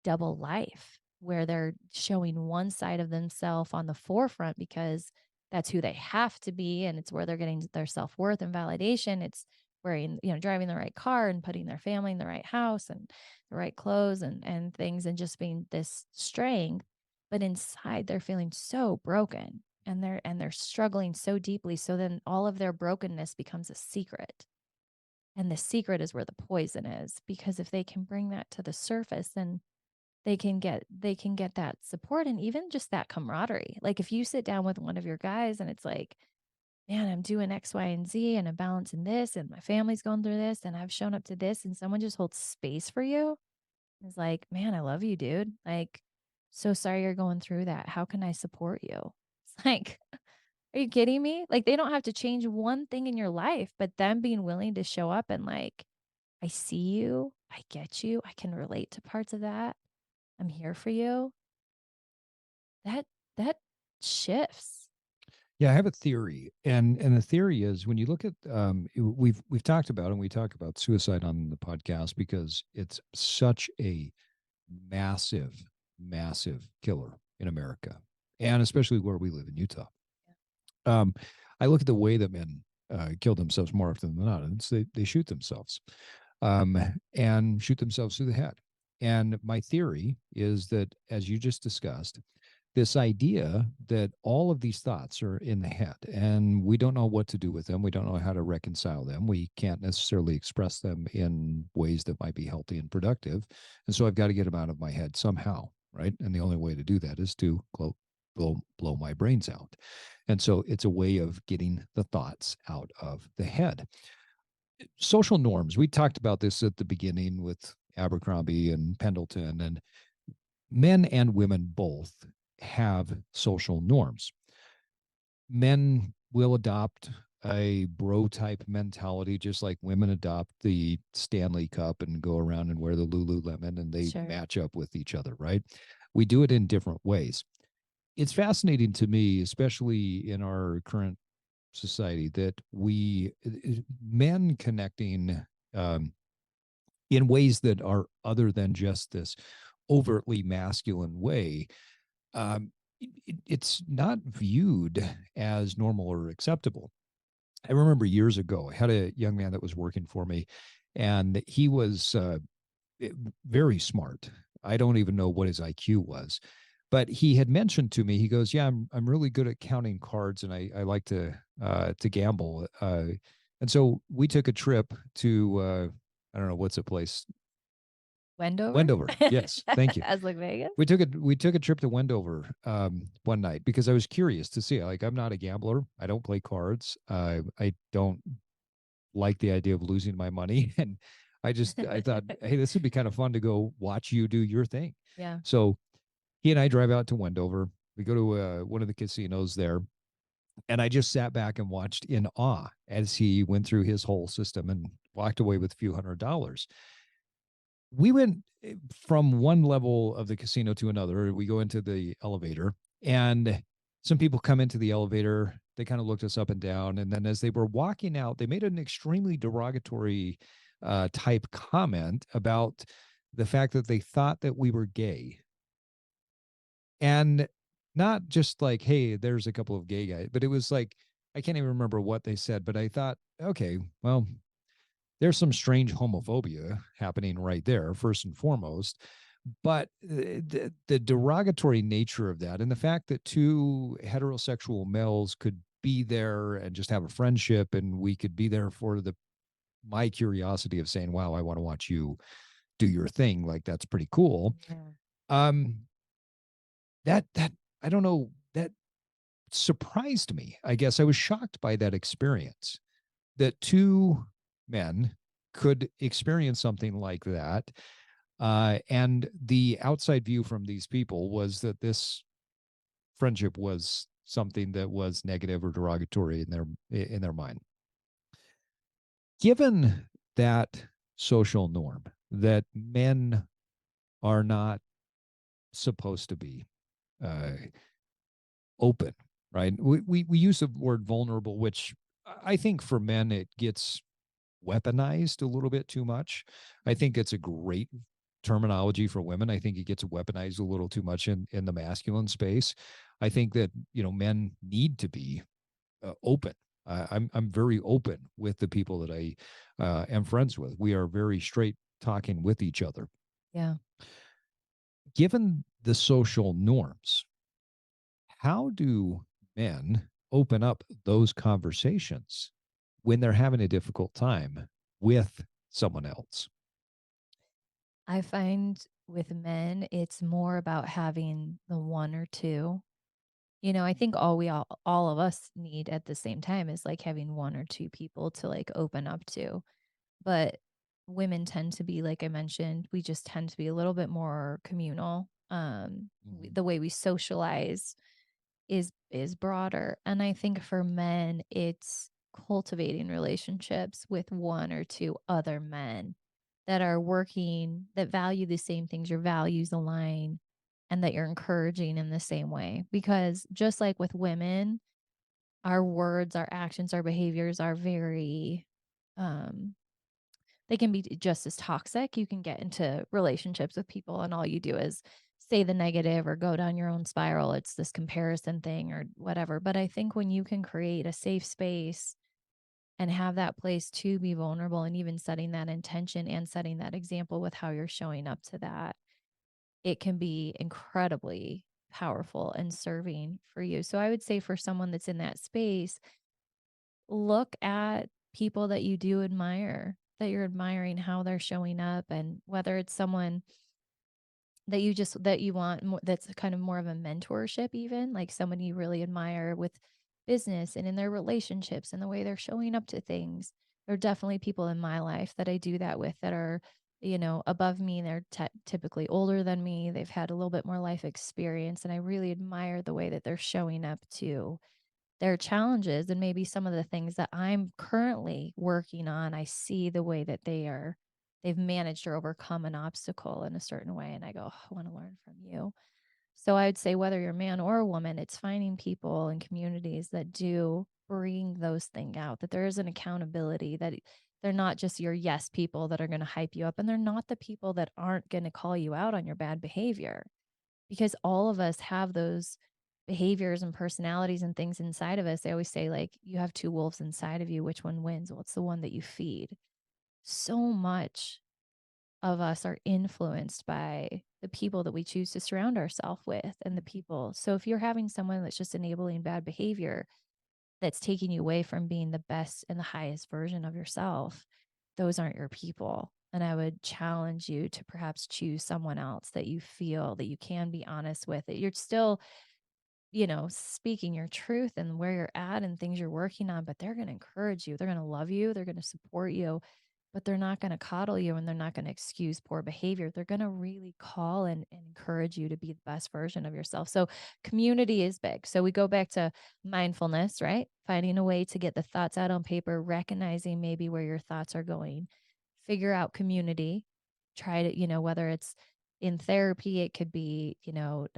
double life where they're showing one side of themselves on the forefront because that's who they have to be and it's where they're getting their self-worth and validation. It's wearing, driving the right car and putting their family in the right house and the right clothes and things, and just being this strength. But inside they're feeling so broken and they're struggling so deeply. So then all of their brokenness becomes a secret. And the secret is where the poison is, because if they can bring that to the surface, then they can get that support and even just that camaraderie. Like if you sit down with one of your guys and it's like, man, I'm doing X, Y, and Z and I'm balancing this and my family's going through this and I've shown up to this, and someone just holds space for you, is like, man, I love you, dude. Like, so sorry you're going through that. How can I support you? It's like, are you kidding me? Like they don't have to change one thing in your life, but them being willing to show up and like, I see you, I get you, I can relate to parts of that. I'm here for you. That that shifts. Yeah, I have a theory, and the theory is when you look at we've talked about, and we talk about suicide on the podcast because it's such a massive, massive killer in America, and especially where we live in Utah. Um, I look at the way that men kill themselves more often than not, and it's they shoot themselves um, and shoot themselves through the head. And my theory is that, as you just discussed, this idea that all of these thoughts are in the head and we don't know what to do with them. We don't know how to reconcile them. We can't necessarily express them in ways that might be healthy and productive. And so I've got to get them out of my head somehow. Right. And the only way to do that is to blow my brains out. And so it's a way of getting the thoughts out of the head. Social norms. We talked about this at the beginning with Abercrombie and Pendleton, and men and women both have social norms. Men will adopt a bro type mentality, just like women adopt the Stanley Cup and go around and wear the Lululemon and they Sure. match up with each other, right? We do it in different ways. It's fascinating to me, especially in our current society, that men connecting um, in ways that are other than just this overtly masculine way, it's not viewed as normal or acceptable. I remember years ago, I had a young man that was working for me, and he was very smart. I don't even know what his IQ was, but he had mentioned to me, he goes, "Yeah, I'm really good at counting cards, and I like to gamble." And so we took a trip to I don't know what's a place. Wendover? Wendover. Yes, thank you. As like Vegas? We took a trip to Wendover one night because I was curious to see. Like, I'm not a gambler. I don't play cards. I don't like the idea of losing my money, and I thought, hey, this would be kind of fun to go watch you do your thing. Yeah. So he and I drive out to Wendover. We go to one of the casinos there, and I just sat back and watched in awe as he went through his whole system and walked away with a few $100s. We went from one level of the casino to another. We go into the elevator, and some people come into the elevator. They kind of looked us up and down. And then as they were walking out, they made an extremely derogatory type comment about the fact that they thought that we were gay. And not just like, hey, there's a couple of gay guys, but it was like, I can't even remember what they said, but I thought, okay, well, there's some strange homophobia happening right there, first and foremost. But the derogatory nature of that, and the fact that two heterosexual males could be there and just have a friendship, and we could be there for the my curiosity of saying, "Wow, I want to watch you do your thing," like that's pretty cool. Yeah. Um, that I don't know, that surprised me. I guess I was shocked by that experience, that two men could experience something like that. And the outside view from these people was that this friendship was something that was negative or derogatory in their mind. Given that social norm that men are not supposed to be uh, open, right? We use the word vulnerable, which I think for men it gets weaponized a little bit too much. I think it's a great terminology for women. I think it gets weaponized a little too much in the masculine space. I think that men need to be open. I'm very open with the people that I am friends with. We are very straight talking with each other. Yeah. Given the social norms, how do men open up those conversations when they're having a difficult time with someone else? I find with men, it's more about having the one or two. I think all of us need at the same time is like having one or two people to like open up to. But women tend to be, like I mentioned, we just tend to be a little bit more communal. Mhm. The way we socialize is broader. And I think for men, it's cultivating relationships with one or two other men that are working, that value the same things, your values align, and that you're encouraging in the same way. Because just like with women, our words, our actions, our behaviors are very um they can be just as toxic. You can get into relationships with people and all you do is say the negative or go down your own spiral. It's this comparison thing or whatever. But I think when you can create a safe space and have that place to be vulnerable and even setting that intention and setting that example with how you're showing up to that, it can be incredibly powerful and serving for you. So I would say for someone that's in that space, look at people that you do admire, that you're admiring how they're showing up, and whether it's someone that you want more, that's kind of more of a mentorship, even like someone you really admire with business and in their relationships and the way they're showing up to things. There are definitely people in my life that I do that with that are, above me. They're typically older than me. They've had a little bit more life experience, and I really admire the way that they're showing up to their challenges and maybe some of the things that I'm currently working on. I see the way that they've managed or overcome an obstacle in a certain way. And I go, "Oh, I want to learn from you." So I would say whether you're a man or a woman, it's finding people and communities that do bring those things out, that there is an accountability, that they're not just your yes people that are going to hype you up, and they're not the people that aren't going to call you out on your bad behavior, because all of us have those behaviors and personalities and things inside of us. They always say, like, you have two wolves inside of you. Which one wins? Well, it's the one that you feed. so much of us are influenced by the people that we choose to surround ourselves with and the people. So if you're having someone that's just enabling bad behavior, that's taking you away from being the best and the highest version of yourself, those aren't your people. And I would challenge you to perhaps choose someone else that you feel that you can be honest with, that you're still, speaking your truth and where you're at and things you're working on, but they're going to encourage you. They're going to love you. They're going to support you, but they're not going to coddle you and they're not going to excuse poor behavior. They're going to really call and encourage you to be the best version of yourself. So community is big. So we go back to mindfulness, right? Finding a way to get the thoughts out on paper, recognizing maybe where your thoughts are going, figure out community, try to, whether it's in therapy, it could be, a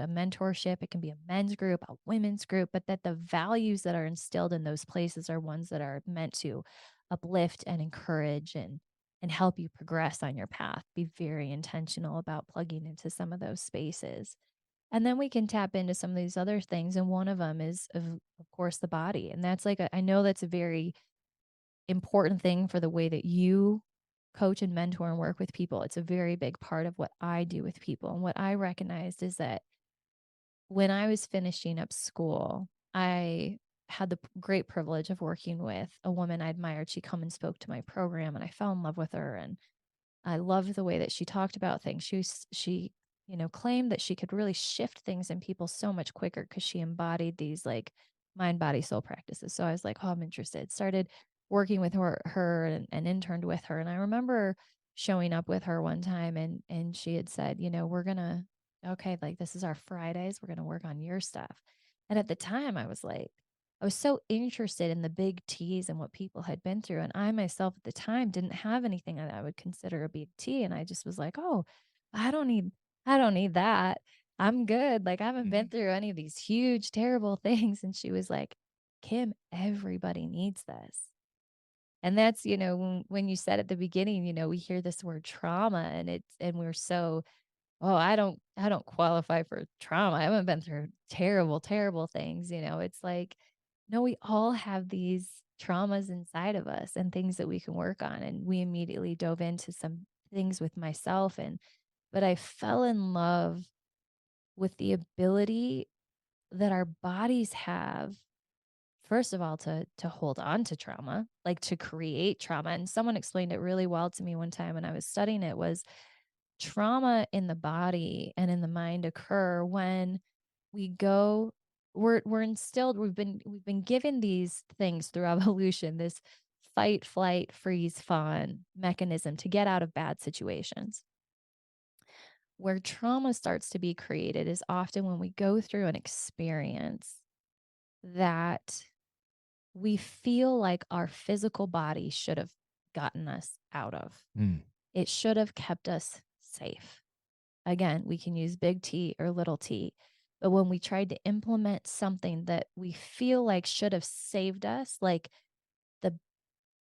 mentorship, it can be a men's group, a women's group, but that the values that are instilled in those places are ones that are meant to uplift and encourage and help you progress on your path. Be very intentional about plugging into some of those spaces. And then we can tap into some of these other things. And one of them is, of course, the body. And that's like, I know that's a very important thing for the way that you coach and mentor and work with people. It's a very big part of what I do with people. And what I recognized is that when I was finishing up school, I had the great privilege of working with a woman I admired. She come and spoke to my program and I fell in love with her. And I loved the way that she talked about things. She, claimed that she could really shift things in people so much quicker because she embodied these like mind, body, soul practices. So I was like, oh, I'm interested. Started working with her and interned with her. And I remember showing up with her one time and she had said, we're gonna okay, like this is our Fridays, we're gonna work on your stuff. And at the time I was like, I was so interested in the big T's and what people had been through. And I myself at the time didn't have anything that I would consider a big T. And I just was like, oh, I don't need, I don't need that. I'm good. Like I haven't been Mhm. through any of these huge, terrible things. And she was like, Kim, everybody needs this. And that's, when you said at the beginning, we hear this word trauma and we're so, oh, I don't qualify for trauma. I haven't been through terrible, terrible things, It's like, no, we all have these traumas inside of us and things that we can work on. And we immediately dove into some things with myself but I fell in love with the ability that our bodies have, first of all, to hold on to trauma, like to create trauma. And someone explained it really well to me one time when I was studying it was trauma in the body and in the mind occur when we go we're instilled, we've been given these things through evolution, this fight, flight, freeze, fawn mechanism to get out of bad situations. Where trauma starts to be created is often when we go through an experience that we feel like our physical body should have gotten us out of. Mm. It should have kept us safe. Again, we can use big T or little t. But when we tried to implement something that we feel like should have saved us, like the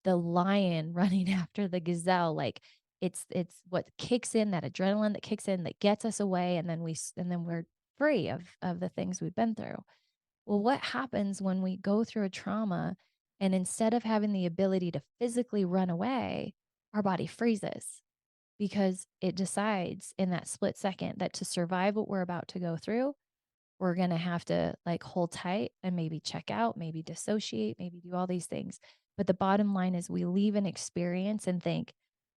the lion running after the gazelle, like it's what kicks in, that adrenaline that kicks in that gets us away, and then we're free of the things we've been through. Well, what happens when we go through a trauma and instead of having the ability to physically run away, our body freezes because it decides in that split second that to survive what we're about to go through, we're going to have to like hold tight and maybe check out, maybe dissociate, maybe do all these things. But the bottom line is we leave an experience and think,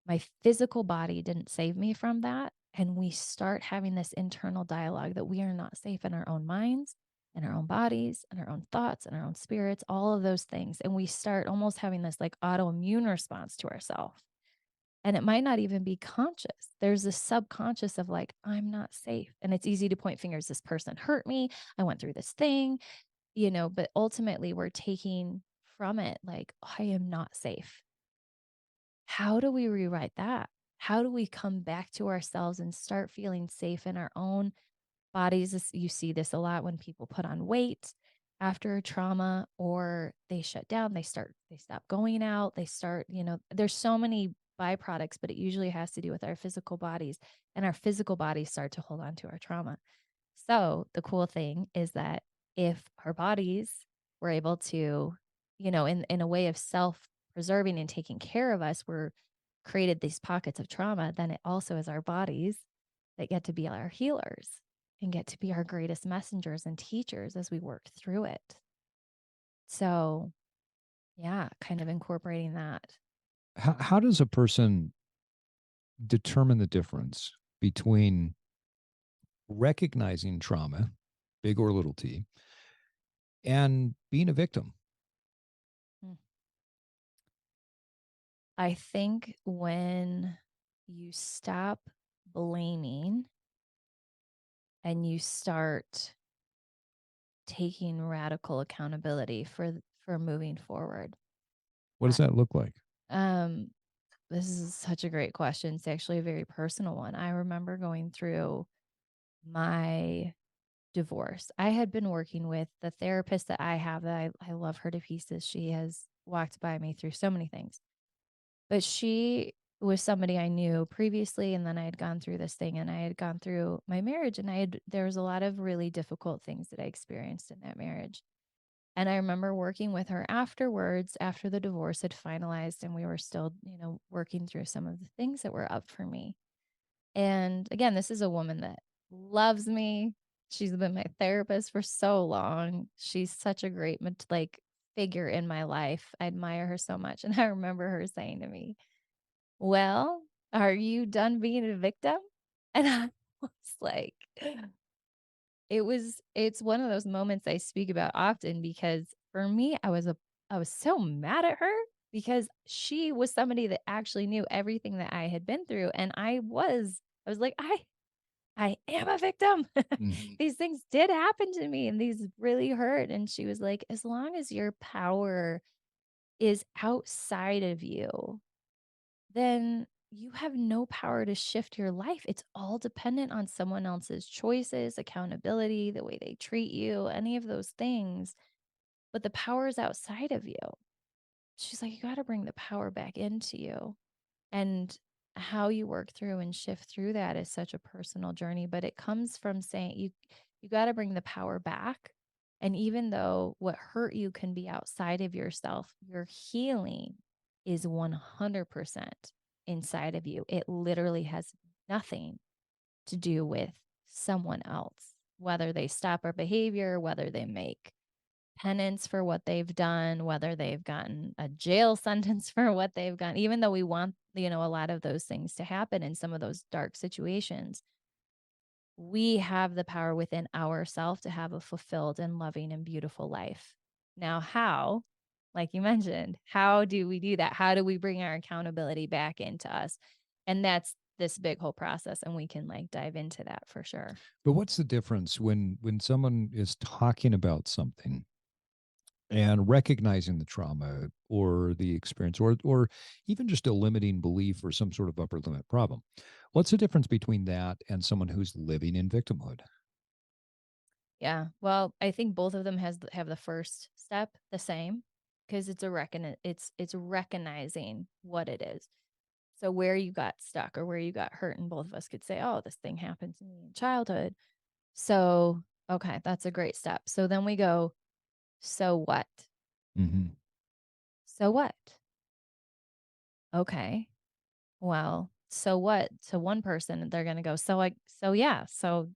my physical body didn't save me from that. And we start having this internal dialogue that we are not safe in our own minds, in our own bodies, and our own thoughts, and our own spirits, all of those things. And we start almost having this like autoimmune response to ourselves. And it might not even be conscious. There's this subconscious of like, I'm not safe. And it's easy to point fingers. This person hurt me. I went through this thing, but ultimately we're taking from it like, I am not safe. How do we rewrite that? How do we come back to ourselves and start feeling safe in our own bodies? You see this a lot when people put on weight after a trauma or they shut down, they stop going out, they start, there's so many byproducts, but it usually has to do with our physical bodies and our physical bodies start to hold on to our trauma. So the cool thing is that if our bodies were able to, in a way of self preserving and taking care of us, we're created these pockets of trauma, then it also is our bodies that get to be our healers and get to be our greatest messengers and teachers as we work through it. So, yeah, kind of incorporating that. How does a person determine the difference between recognizing trauma, big or little t, and being a victim? Mm. I think when you stop blaming and you start taking radical accountability for moving forward. What does that look like? Um, this is such a great question. It's actually a very personal one. I remember going through my divorce. I had been working with the therapist that I have that I love her to pieces. She has walked by me through so many things. But she was somebody I knew previously, and then I had gone through this thing, and I had gone through my marriage, and there was a lot of really difficult things that I experienced in that marriage. And I remember working with her afterwards, after the divorce had finalized, and we were still, working through some of the things that were up for me. And again, this is a woman that loves me. She's been my therapist for so long. She's such a great figure in my life. I admire her so much. And I remember her saying to me, "Well, are you done being a victim?" And I was like, it's one of those moments I speak about often because for me, I was so mad at her because she was somebody that actually knew everything that I had been through. And I was like, I am a victim. Mhm. These things did happen to me and these really hurt. And she was like, as long as your power is outside of you, then you have no power to shift your life. It's all dependent on someone else's choices, accountability, the way they treat you, any of those things. But the power is outside of you. She's like, you got to bring the power back into you. And how you work through and shift through that is such a personal journey, but it comes from saying you got to bring the power back. And even though what hurt you can be outside of yourself, your healing is 100% inside of you. It literally has nothing to do with someone else, whether they stop our behavior, whether they make penance for what they've done, whether they've gotten a jail sentence for what they've gotten, even though we want, a lot of those things to happen in some of those dark situations, we have the power within ourselves to have a fulfilled and loving and beautiful life. Now, how, like you mentioned, how do we do that? How do we bring our accountability back into us? And that's this big whole process. And we can dive into that for sure. But what's the difference when someone is talking about something and recognizing the trauma or the experience or even just a limiting belief or some sort of upper limit problem? What's the difference between that and someone who's living in victimhood? Yeah. Well, I think both of them have the first step the same because it's recognizing what it is. So where you got stuck or where you got hurt, and both of us could say, "Oh, this thing happened to me in childhood." So, okay, that's a great step. So then we go, "So what?" Mm-hmm. So what? Okay. Well, so what? To one person, they're going to go, so yeah, so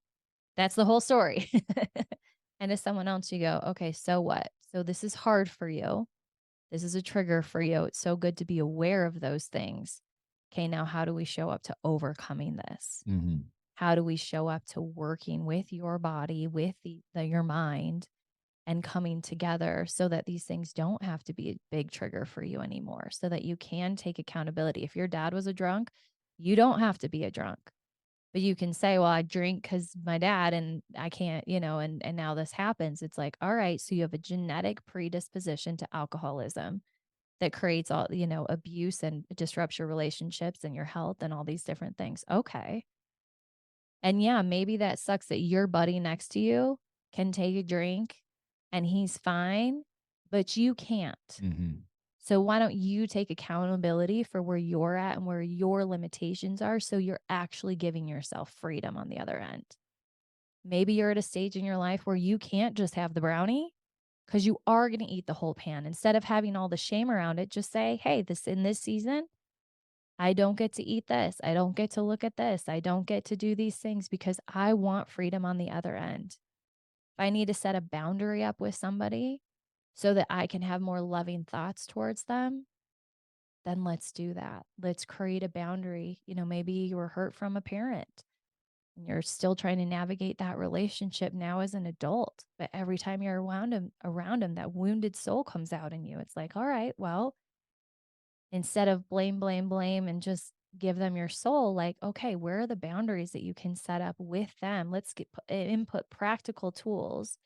that's the whole story." And to someone else, you go, "Okay, so what? So this is hard for you. This is a trigger for you. It's so good to be aware of those things. Okay, now how do we show up to overcoming this? Mm-hmm. How do we show up to working with your body, with your mind, and coming together so that these things don't have to be a big trigger for you anymore, so that you can take accountability? If your dad was a drunk, you don't have to be a drunk. But you can say, well, I drink because my dad and I can't, and now this happens. It's like, all right, so you have a genetic predisposition to alcoholism that creates all, abuse and disrupts your relationships and your health and all these different things. Okay. And yeah, maybe that sucks that your buddy next to you can take a drink and he's fine, but you can't. Mm-hmm. So why don't you take accountability for where you're at and where your limitations are so you're actually giving yourself freedom on the other end? Maybe you're at a stage in your life where you can't just have the brownie because you are going to eat the whole pan. Instead of having all the shame around it, just say, "Hey, this in this season, I don't get to eat this. I don't get to look at this. I don't get to do these things because I want freedom on the other end. If I need to set a boundary up with somebody so that I can have more loving thoughts towards them, then let's do that. Let's create a boundary. Maybe you were hurt from a parent and you're still trying to navigate that relationship now as an adult. But every time you're around him, that wounded soul comes out in you. It's like, all right, well, instead of blame, blame, blame, and just give them your soul, like, okay, where are the boundaries that you can set up with them? Let's input practical tools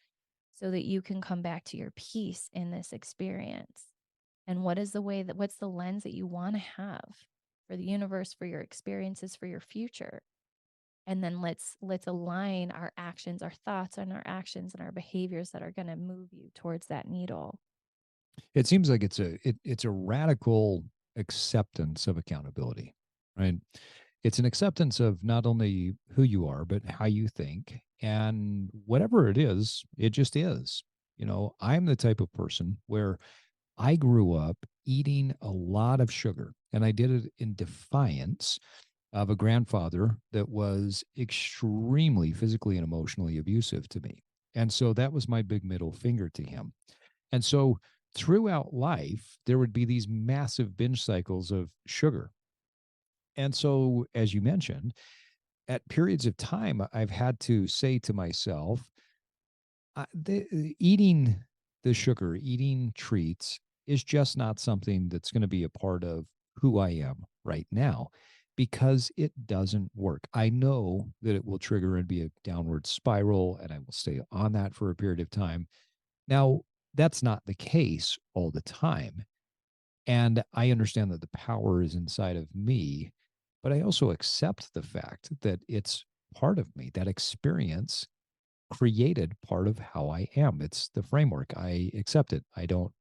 so that you can come back to your peace in this experience. And what's the lens that you want to have for the universe, for your experiences, for your future? And then let's align our actions, our thoughts, and our actions and our behaviors that are going to move you towards that needle. It seems like it's a radical acceptance of accountability, right? It's an acceptance of not only who you are, but how you think. And whatever it is, it just is. I'm the type of person where I grew up eating a lot of sugar, and I did it in defiance of a grandfather that was extremely physically and emotionally abusive to me. And so that was my big middle finger to him. And so throughout life, there would be these massive binge cycles of sugar. And so, as you mentioned, at periods of time, I've had to say to myself, eating the sugar, eating treats is just not something that's going to be a part of who I am right now because it doesn't work. I know that it will trigger and be a downward spiral, and I will stay on that for a period of time. Now, that's not the case all the time. And I understand that the power is inside of me, but I also accept the fact that it's part of me. That experience created part of how I am. It's the framework. I accept it. I don't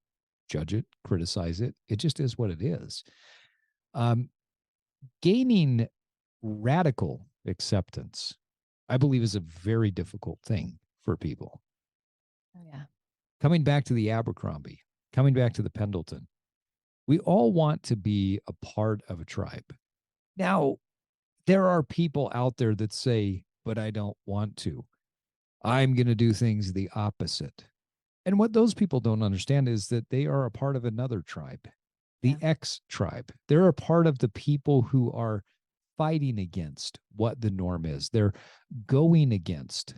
judge it, criticize it. It just is what it is. Um, Gaining radical acceptance, I believe, is a very difficult thing for people. Oh, yeah. Coming back to the Abercrombie, coming back to the Pendleton, we all want to be a part of a tribe. Now, there are people out there that say, but I don't want to. I'm going to do things the opposite. And what those people don't understand is that they are a part of another tribe, the Yeah. X tribe. They're a part of the people who are fighting against what the norm is. They're going against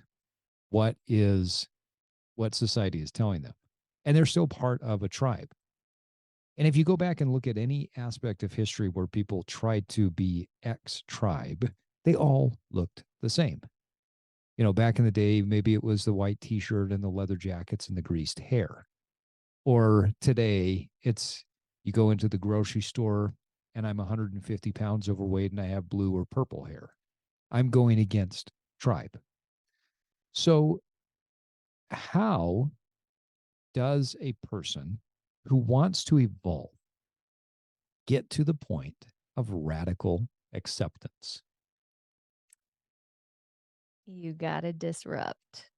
what is what society is telling them. And they're still part of a tribe. And if you go back and look at any aspect of history where people tried to be X tribe, they all looked the same. Back in the day, maybe it was the white t shirt and the leather jackets and the greased hair. Or today, it's you go into the grocery store and I'm 150 pounds overweight and I have blue or purple hair. I'm going against tribe. So, how does a person who wants to evolve get to the point of radical acceptance? You got to disrupt.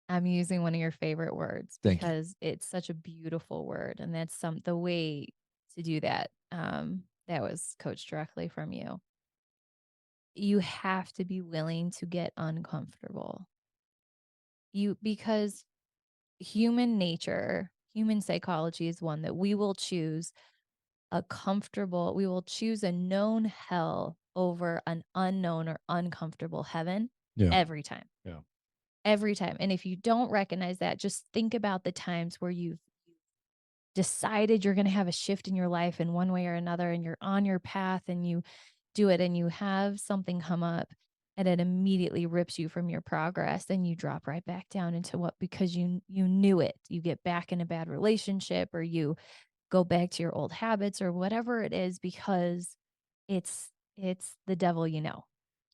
I'm using one of your favorite words Thank you. because it's such a beautiful word. And that's the way to do that. That was coached directly from you. You have to be willing to get uncomfortable. Because human nature, human psychology is one that we will choose a known hell over an unknown or uncomfortable heaven Yeah. every time. Yeah. Every time. And if you don't recognize that, just think about the times where you've decided you're going to have a shift in your life in one way or another, and you're on your path and you do it and you have something come up and it immediately rips you from your progress and you drop right back down into what because you knew it. You get back in a bad relationship or you go back to your old habits or whatever it is because it's the devil you know.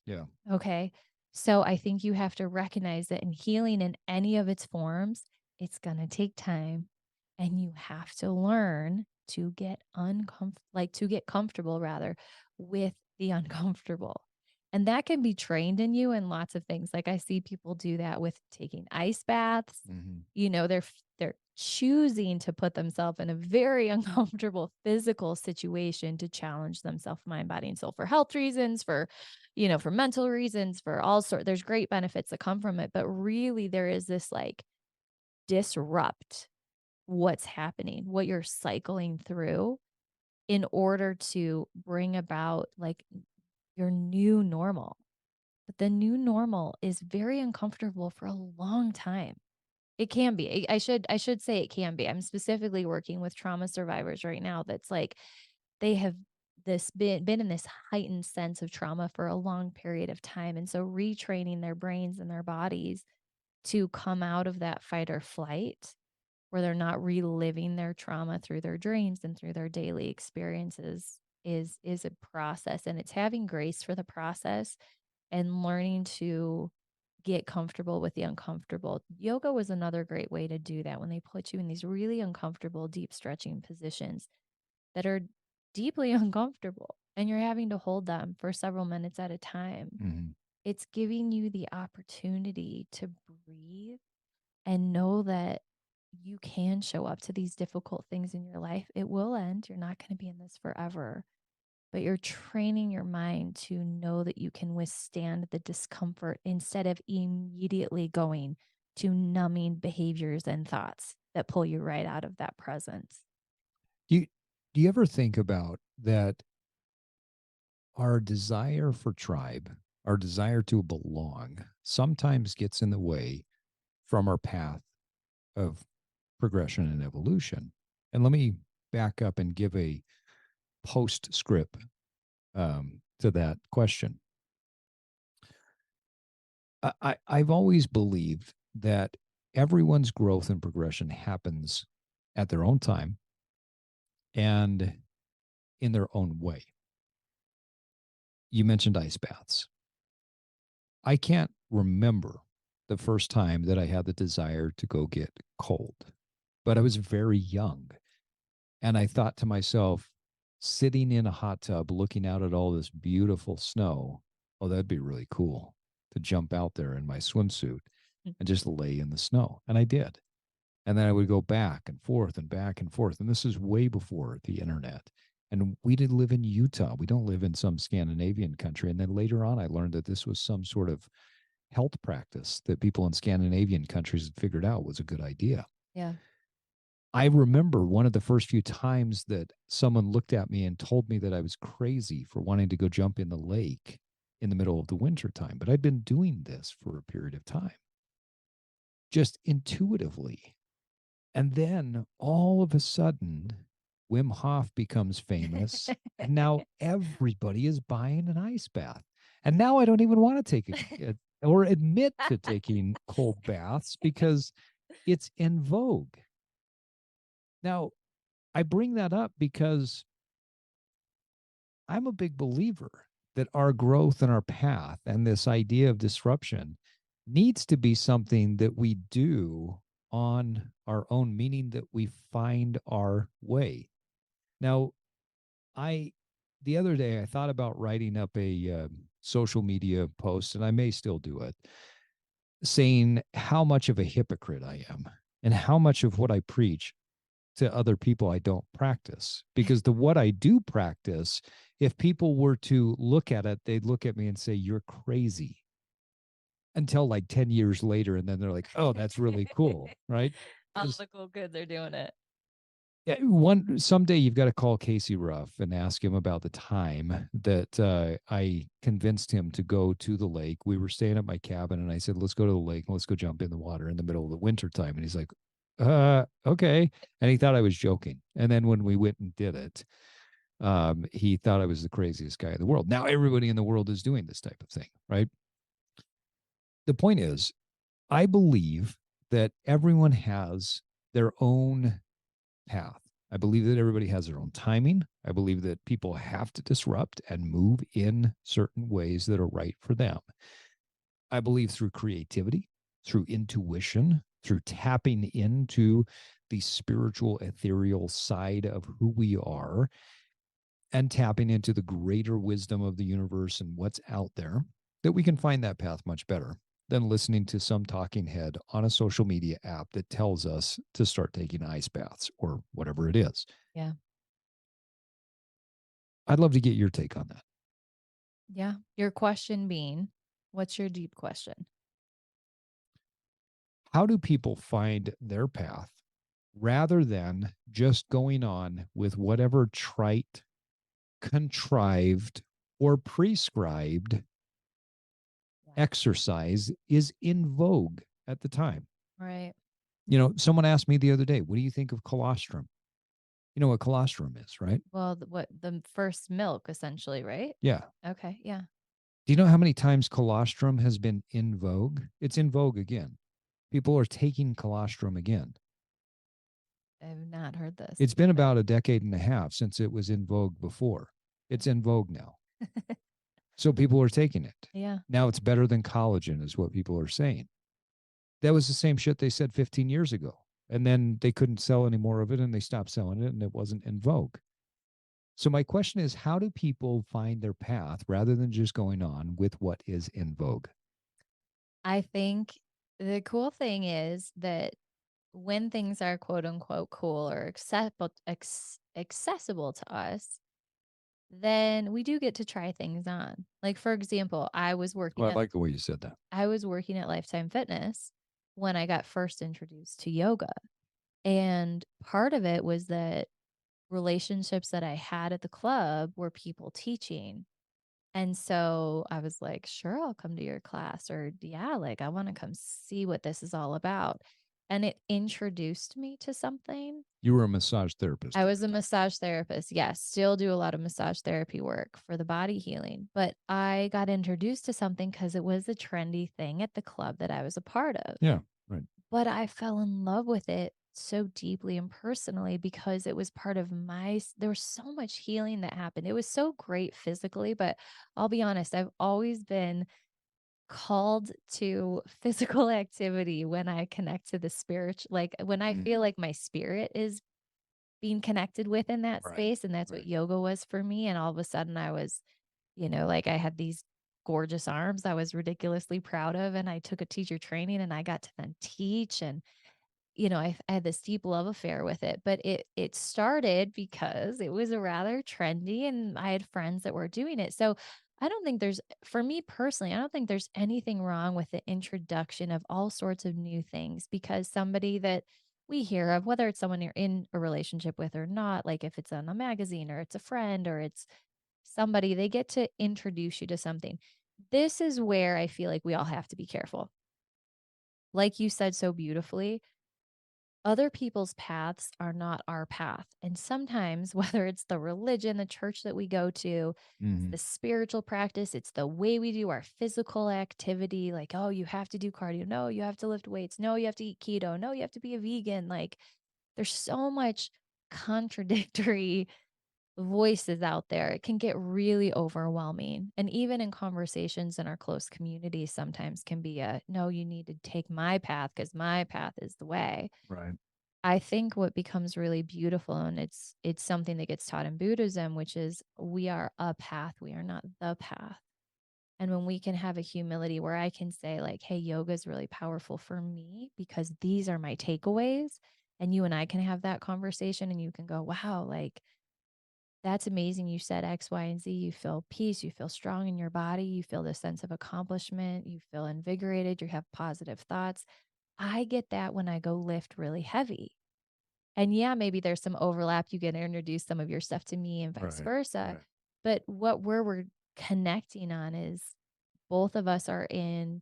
Yeah. Okay. So I think you have to recognize that in healing in any of its forms, it's going to take time and you have to learn to get to get comfortable rather with the uncomfortable. And that can be trained in you in lots of things. Like I see people do that with taking ice baths. Mm-hmm. You know, they're choosing to put themselves in a very uncomfortable physical situation to challenge themselves, mind, body, and soul, for health reasons, for, for mental reasons, for all sort. There's great benefits that come from it, but really there is this like disrupt what's happening, what you're cycling through in order to bring about like your new normal. But the new normal is very uncomfortable for a long time. It can be. I should say it can be. I'm specifically working with trauma survivors right now that's like they have this been in this heightened sense of trauma for a long period of time. And so retraining their brains and their bodies to come out of that fight or flight where they're not reliving their trauma through their dreams and through their daily experiences is a process, and it's having grace for the process and learning to get comfortable with the uncomfortable. Yoga was another great way to do that when they put you in these really uncomfortable, deep stretching positions that are deeply uncomfortable and you're having to hold them for several minutes at a time. Mhm. It's giving you the opportunity to breathe and know that you can show up to these difficult things in your life. It will end. You're not going to be in this forever, but you're training your mind to know that you can withstand the discomfort instead of immediately going to numbing behaviors and thoughts that pull you right out of that presence. Do you, do you ever think about that our desire for tribe, our desire to belong, sometimes gets in the way from our path of progression and evolution? And let me back up and give a postscript to that question. I've always believed that everyone's growth and progression happens at their own time and in their own way. You mentioned ice baths. I can't remember the first time that I had the desire to go get cold, but I was very young. And I thought to myself, sitting in a hot tub looking out at all this beautiful snow, oh, that'd be really cool to jump out there in my swimsuit and just lay in the snow. And I did. And then I would go back and forth and back and forth. And this is way before the internet. And we did live in Utah. We don't live in some Scandinavian country. And then later on, I learned that this was some sort of health practice that people in Scandinavian countries had figured out was a good idea. Yeah. I remember one of the first few times that someone looked at me and told me that I was crazy for wanting to go jump in the lake in the middle of the winter time. But I'd been doing this for a period of time, just intuitively. And then all of a sudden, Wim Hof becomes famous. And now everybody is buying an ice bath. And now I don't even want to take or admit to taking cold baths because it's in vogue. Now, I bring that up because I'm a big believer that our growth and our path and this idea of disruption needs to be something that we do on our own, meaning that we find our way. Now, I the other day I thought about writing up a social media post, and I may still do it, saying how much of a hypocrite I am and how much of what I preach to other people I don't practice. Because the what I do practice, if people were to look at it, they'd look at me and say, "You're crazy." Until like 10 years later, and then they're like, "Oh, that's really cool." Right? All Because the cool kids are doing it. yeah, one someday you've got to call Casey Ruff and ask him about the time that I convinced him to go to the lake. We were staying at my cabin, and I said, "Let's go to the lake and let's go jump in the water in the middle of the winter time." And he's like, okay." And he thought I was joking. And then when we went and did it, he thought I was the craziest guy in the world. Now everybody in the world is doing this type of thing, right? The point is, I believe that everyone has their own path. I believe that everybody has their own timing. I believe that people have to disrupt and move in certain ways that are right for them. I believe through creativity, through intuition, through tapping into the spiritual, ethereal side of who we are and tapping into the greater wisdom of the universe and what's out there, that we can find that path much better. than listening to some talking head on a social media app that tells us to start taking ice baths or whatever it is. Yeah. I'd love to get your take on that. Yeah. Your question being, what's your deep question? How do people find their path rather than just going on with whatever trite, contrived, or prescribed Yeah. exercise is in vogue at the time? Right. Someone asked me the other day, what do you think of colostrum? You know what colostrum is, right? Well, what the first milk essentially, right? Yeah. Okay. Yeah. Do you know how many times colostrum has been in vogue? It's in vogue again. People are taking colostrum again. I've not heard this. It's been about a decade and a half since it was in vogue before. It's in vogue now. So people are taking it. Yeah. Now it's better than collagen, is what people are saying. That was the same shit they said 15 years ago. And then they couldn't sell any more of it and they stopped selling it and it wasn't in vogue. So my question is, how do people find their path rather than just going on with what is in vogue? I think the cool thing is that when things are quote unquote cool or accessible to us, then we do get to try things on. Like for example, Well, I like the way you said that. I was working at Lifetime Fitness when I got first introduced to yoga. And part of it was that relationships that I had at the club were people teaching. And so I was like, sure, I'll come to your class. Or, yeah, like I want to come see what this is all about. And it introduced me to something. You were a massage therapist I at was the a time. massage therapist. Yes, still do a lot of massage therapy work for the body healing. But I got introduced to something because it was a trendy thing at the club that I was a part of. Yeah, right. But I fell in love with it so deeply and personally because it was part of there was so much healing that happened. It was so great physically, but I'll be honest, I've always been called to physical activity when I connect to the spirit, like when I feel Mhm. like my spirit is being connected with in that Right, space. And that's what right. yoga was for me. And all of a sudden I was, like I had these gorgeous arms I was ridiculously proud of. And I took a teacher training and I got to then teach. And I had this deep love affair with it, but it started because it was a rather trendy and I had friends that were doing it. So I don't think for me personally, I don't think there's anything wrong with the introduction of all sorts of new things because somebody that we hear of, whether it's someone you're in a relationship with or not, like if it's on a magazine or it's a friend or it's somebody, they get to introduce you to something. This is where I feel like we all have to be careful. Like you said so beautifully, other people's paths are not our path. And sometimes, whether it's the religion, the church that we go to, it's Hmm. the spiritual practice, it's the way we do our physical activity, like, oh, you have to do cardio. No, you have to lift weights. No, you have to eat keto. No, you have to be a vegan. Like, there's so much contradictory voices out there. It can get really overwhelming. And even in conversations in our close community, sometimes can be no, you need to take my path because my path is the way. Right. I think what becomes really beautiful, and it's something that gets taught in Buddhism, which is we are a path, we are not the path. And when we can have a humility where I can say, like, hey, yoga is really powerful for me because these are my takeaways. And you and I can have that conversation and you can go, wow, like that's amazing. You said X, Y, and Z. You feel peace. You feel strong in your body. You feel this sense of accomplishment. You feel invigorated. You have positive thoughts. I get that when I go lift really heavy. And yeah, maybe there's some overlap. You get to introduce some of your stuff to me and vice Right. versa. Right. But what we're connecting on is both of us are in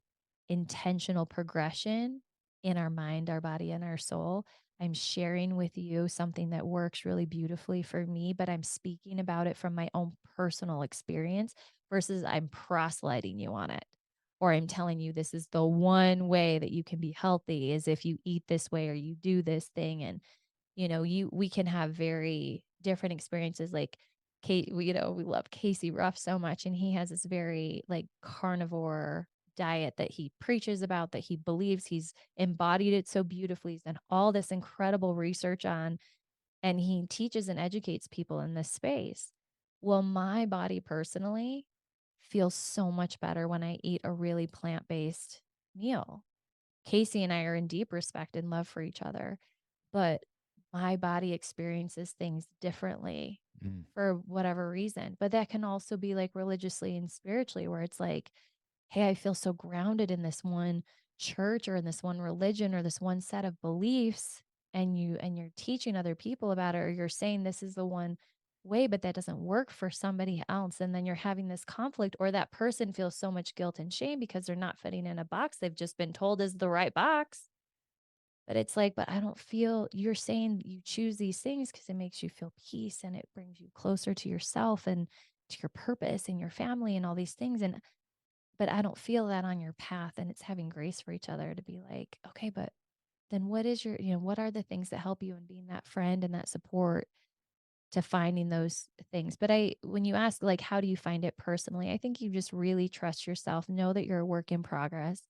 intentional progression in our mind, our body, and our soul. I'm sharing with you something that works really beautifully for me, but I'm speaking about it from my own personal experience versus I'm proselyting you on it. Or I'm telling you this is the one way that you can be healthy is if you eat this way or you do this thing. And we can have very different experiences. Like Kate, we love Casey Ruff so much, and he has this very like carnivore diet that he preaches about, that he believes he's embodied it so beautifully. He's done all this incredible research on, and he teaches and educates people in this space. Well, my body personally feels so much better when I eat a really plant based. meal. Casey and I are in deep respect and love for each other, but my body experiences things differently Mm. for whatever reason. But that can also be like religiously and spiritually, where it's like, hey, I feel so grounded in this one church or in this one religion or this one set of beliefs, and you're teaching other people about it, or you're saying this is the one way, but that doesn't work for somebody else, and then you're having this conflict, or that person feels so much guilt and shame because they're not fitting in a box they've just been told is the right box. But it's like, but I don't feel, you're saying you choose these things because it makes you feel peace and it brings you closer to yourself and to your purpose and your family and all these things. And but I don't feel that on your path. And it's having grace for each other to be like, okay, but then what is your, what are the things that help you in being that friend and that support to finding those things? But when you ask, like, how do you find it personally? I think you just really trust yourself, know that you're a work in progress,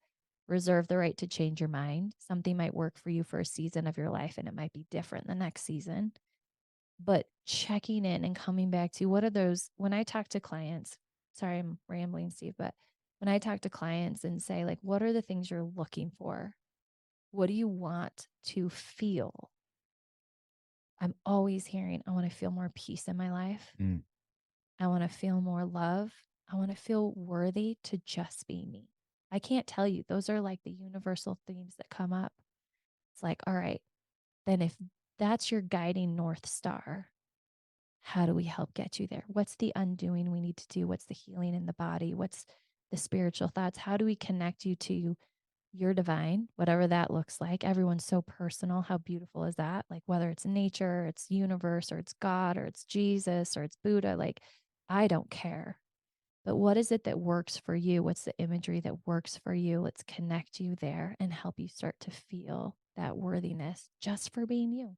reserve the right to change your mind. Something might work for you for a season of your life and it might be different the next season. But checking in and coming back to what are those, when I talk to clients, sorry, I'm rambling, Steve, but when I talk to clients and say, like, what are the things you're looking for? What do you want to feel? I'm always hearing, I want to feel more peace in my life. Mm. I want to feel more love. I want to feel worthy to just be me. I can't tell you. Those are like the universal themes that come up. It's like, all right, then if that's your guiding North Star, how do we help get you there? What's the undoing we need to do? What's the healing in the body? What's the spiritual thoughts? How do we connect you to your divine, whatever that looks like? Everyone's so personal. How beautiful is that? Like, whether it's nature, or it's universe, or it's God, or it's Jesus, or it's Buddha, like, I don't care. But what is it that works for you? What's the imagery that works for you? Let's connect you there and help you start to feel that worthiness just for being you,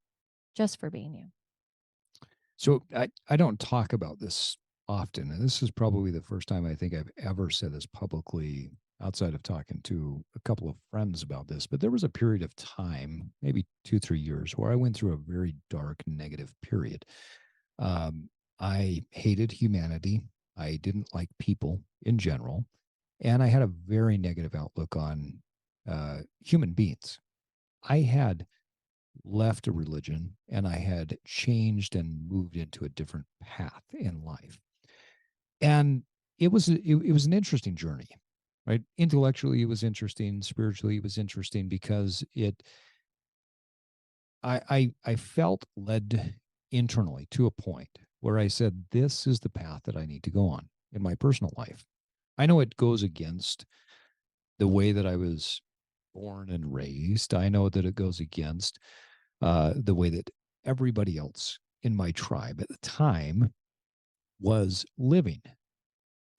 just for being you. So I don't talk about this often, and this is probably the first time I think I've ever said this publicly outside of talking to a couple of friends about this. But there was a period of time, maybe 2, 3 years, where I went through a very dark, negative period. Um, I hated humanity. I didn't like people in general, and I had a very negative outlook on human beings. I had left a religion and I had changed and moved into a different path in life. And it was an interesting journey, right? Intellectually, it was interesting. Spiritually, it was interesting because I felt led internally to a point where I said, this is the path that I need to go on in my personal life. I know it goes against the way that I was born and raised. I know that it goes against the way that everybody else in my tribe at the time was living.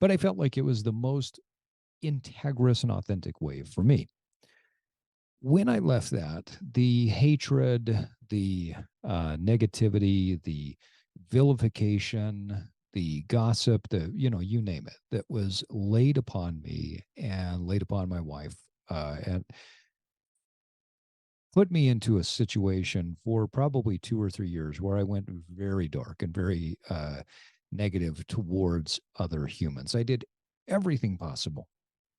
But I felt like it was the most integrous and authentic way for me. When I left that, the hatred, the negativity, the vilification, the gossip, the, you name it, that was laid upon me and laid upon my wife, and put me into a situation for probably 2 or 3 years where I went very dark and very negative towards other humans. I did everything possible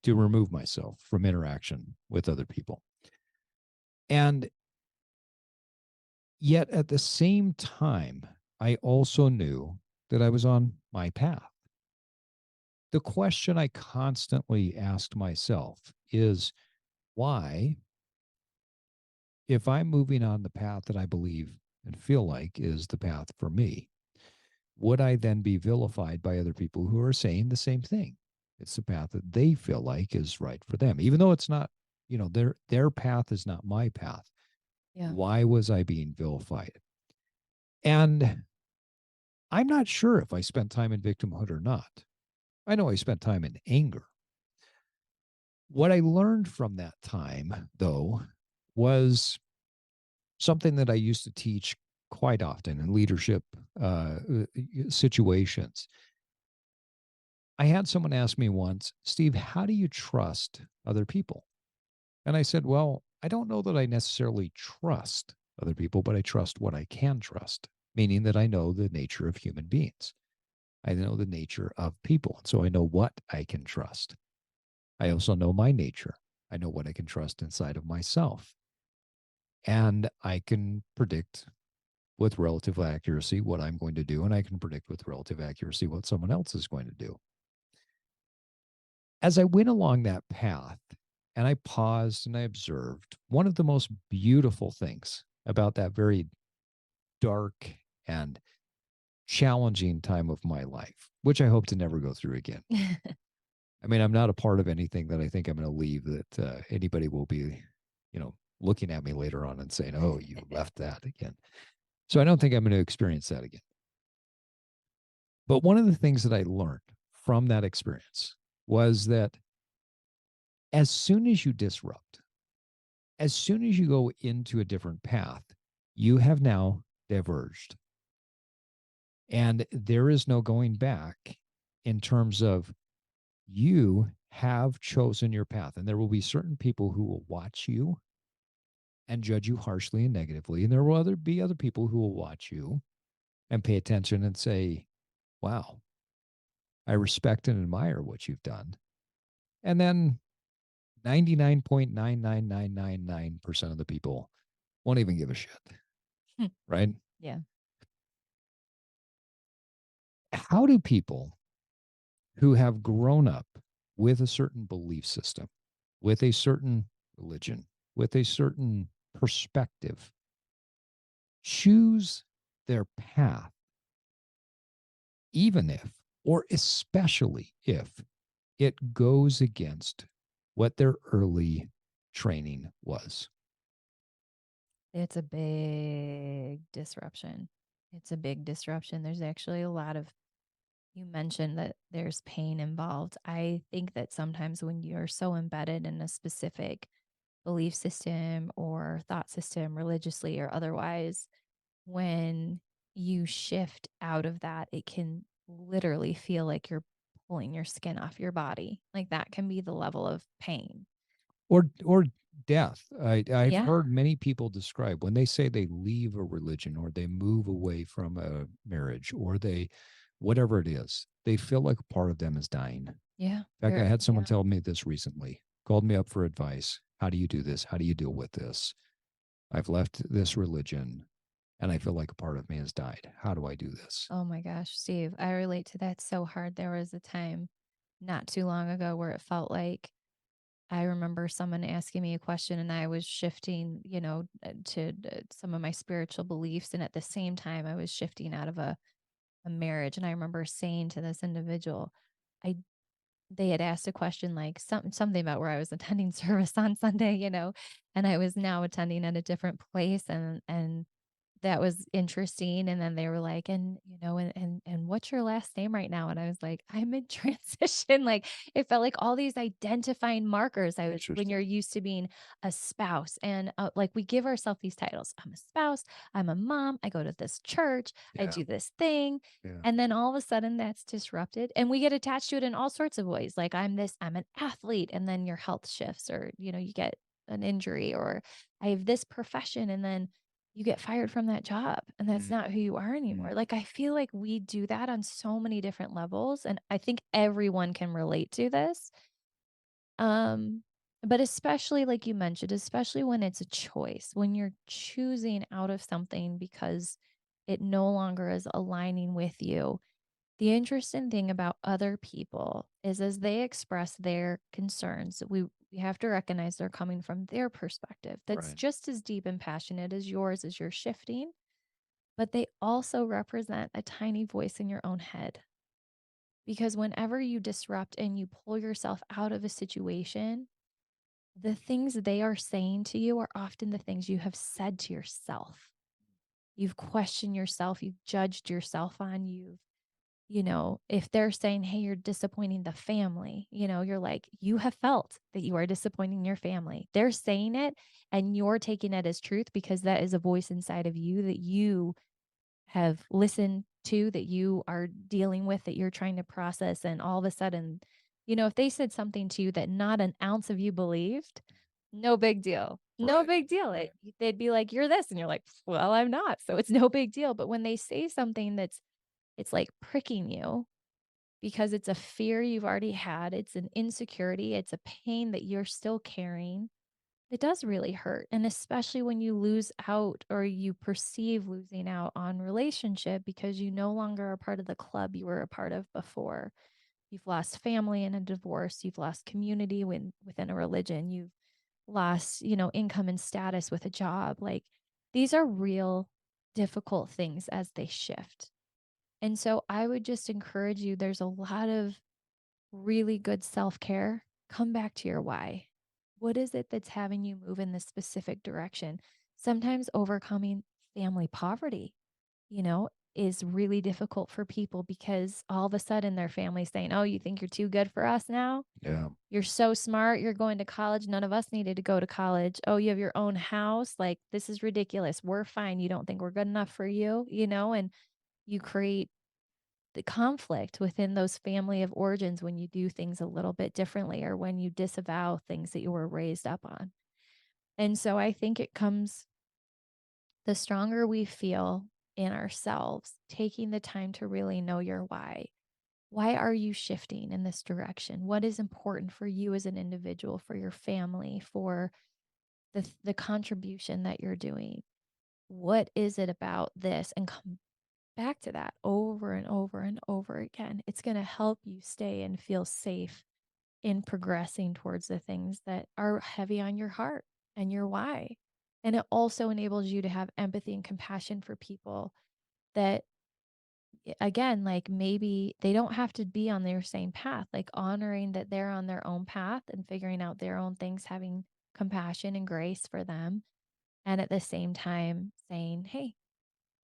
to remove myself from interaction with other people. And yet at the same time, I also knew that I was on my path. The question I constantly asked myself is, why, if I'm moving on the path that I believe and feel like is the path for me, would I then be vilified by other people who are saying the same thing? It's the path that they feel like is right for them, even though it's not, their path is not my path. Yeah. Why was I being vilified? And I'm not sure if I spent time in victimhood or not. I know I spent time in anger. What I learned from that time, though, was something that I used to teach quite often in leadership situations. I had someone ask me once, Steve, how do you trust other people? And I said, well, I don't know that I necessarily trust other people, but I trust what I can trust, meaning that I know the nature of human beings. I know the nature of people. So I know what I can trust. I also know my nature. I know what I can trust inside of myself. And I can predict with relative accuracy what I'm going to do, and I can predict with relative accuracy what someone else is going to do. As I went along that path and I paused and I observed, one of the most beautiful things about that very dark and challenging time of my life, which I hope to never go through again. I mean, I'm not a part of anything that I think I'm going to leave that anybody will be, looking at me later on and saying, oh, you left that again. So I don't think I'm going to experience that again. But one of the things that I learned from that experience was that as soon as you disrupt, as soon as you go into a different path, you have now diverged. And there is no going back in terms of you have chosen your path. And there will be certain people who will watch you and judge you harshly and negatively. And there will be other people who will watch you and pay attention and say, wow, I respect and admire what you've done. And then 99.99999% of the people won't even give a shit, right? Yeah. How do people who have grown up with a certain belief system, with a certain religion, with a certain perspective, choose their path, even if, or especially if, it goes against what their early training was? It's a big disruption. It's a big disruption. There's actually a lot of, you mentioned that there's pain involved. I think that sometimes when you're so embedded in a specific belief system or thought system, religiously or otherwise, when you shift out of that, it can literally feel like you're pulling your skin off your body. Like that can be the level of pain. Or death. I've Yeah. heard many people describe when they say they leave a religion or they move away from a marriage or they whatever it is, they feel like a part of them is dying. In Yeah. fact, I had someone Yeah. tell me this recently, called me up for advice. How do you do this? How do you deal with this? I've left this religion and I feel like a part of me has died. How do I do this? Oh my gosh, Steve, I relate to that so hard. There was a time not too long ago where it felt like I remember someone asking me a question and I was shifting, to some of my spiritual beliefs. And at the same time, I was shifting out of a marriage. And I remember saying to this individual, I they had asked a question like something about where I was attending service on Sunday, and I was now attending at a different place and that was interesting. And then they were like, and what's your last name right now? And I was like, I'm in transition. Like it felt like all these identifying markers. I was when Interesting. you're used to being a spouse and like we give ourselves these titles. I'm a spouse, I'm a mom, I go to this church, I Yeah. do this thing. Yeah. And then all of a sudden that's disrupted and we get attached to it in all sorts of ways. Like I'm an athlete, and then your health shifts, or you get an injury, or I have this profession and then you get fired from that job and that's Mm, not who you are mm, anymore. Like I feel like we do that on so many different levels and I think everyone can relate to this. Um but especially like you mentioned, especially when it's a choice, when you're choosing out of something because it no longer is aligning with you. The interesting thing about other people is as they express their concerns, we have to recognize they're coming from their perspective. That's right. just as deep and passionate as yours as you're shifting, but they also represent a tiny voice in your own head. Because whenever you disrupt and you pull yourself out of a situation, the things they are saying to you are often the things you have said to yourself. You've questioned yourself, you've judged yourself on, if they're saying, hey, you're disappointing the family, you're like, you have felt that you are disappointing your family. They're saying it and you're taking it as truth because that is a voice inside of you that you have listened to, that you are dealing with, that you're trying to process. And all of a sudden, if they said something to you that not an ounce of you believed, no big deal. No Right. big deal. They'd be like, you're this. And you're like, well, I'm not. So it's no big deal. But when they say something it's like pricking you, because it's a fear you've already had, it's an insecurity, it's a pain that you're still carrying. It does really hurt, and especially when you lose out or you perceive losing out on relationship because you no longer are part of the club you were a part of before. You've lost family in a divorce, you've lost community within a religion, you've lost, income and status with a job. Like, these are real difficult things as they shift. And so I would just encourage you, there's a lot of really good self-care. Come back to your why. What is it that's having you move in this specific direction? Sometimes overcoming family poverty, you know, is really difficult for people because all of a sudden their family's saying, "Oh, you think you're too good for us now? Yeah. You're so smart. You're going to college. None of us needed to go to college. Oh, you have your own house. Like, this is ridiculous. We're fine. You don't think we're good enough for you, And you create the conflict within those family of origins when you do things a little bit differently or when you disavow things that you were raised up on. And so I think it comes the stronger we feel in ourselves, taking the time to really know your why. Why are you shifting in this direction? What is important for you as an individual, for your family, for the contribution that you're doing? What is it about this? And come back to that over and over and over again. It's going to help you stay and feel safe in progressing towards the things that are heavy on your heart and your why. And it also enables you to have empathy and compassion for people that, again, like maybe they don't have to be on their same path, like honoring that they're on their own path and figuring out their own things, having compassion and grace for them. And at the same time saying, hey,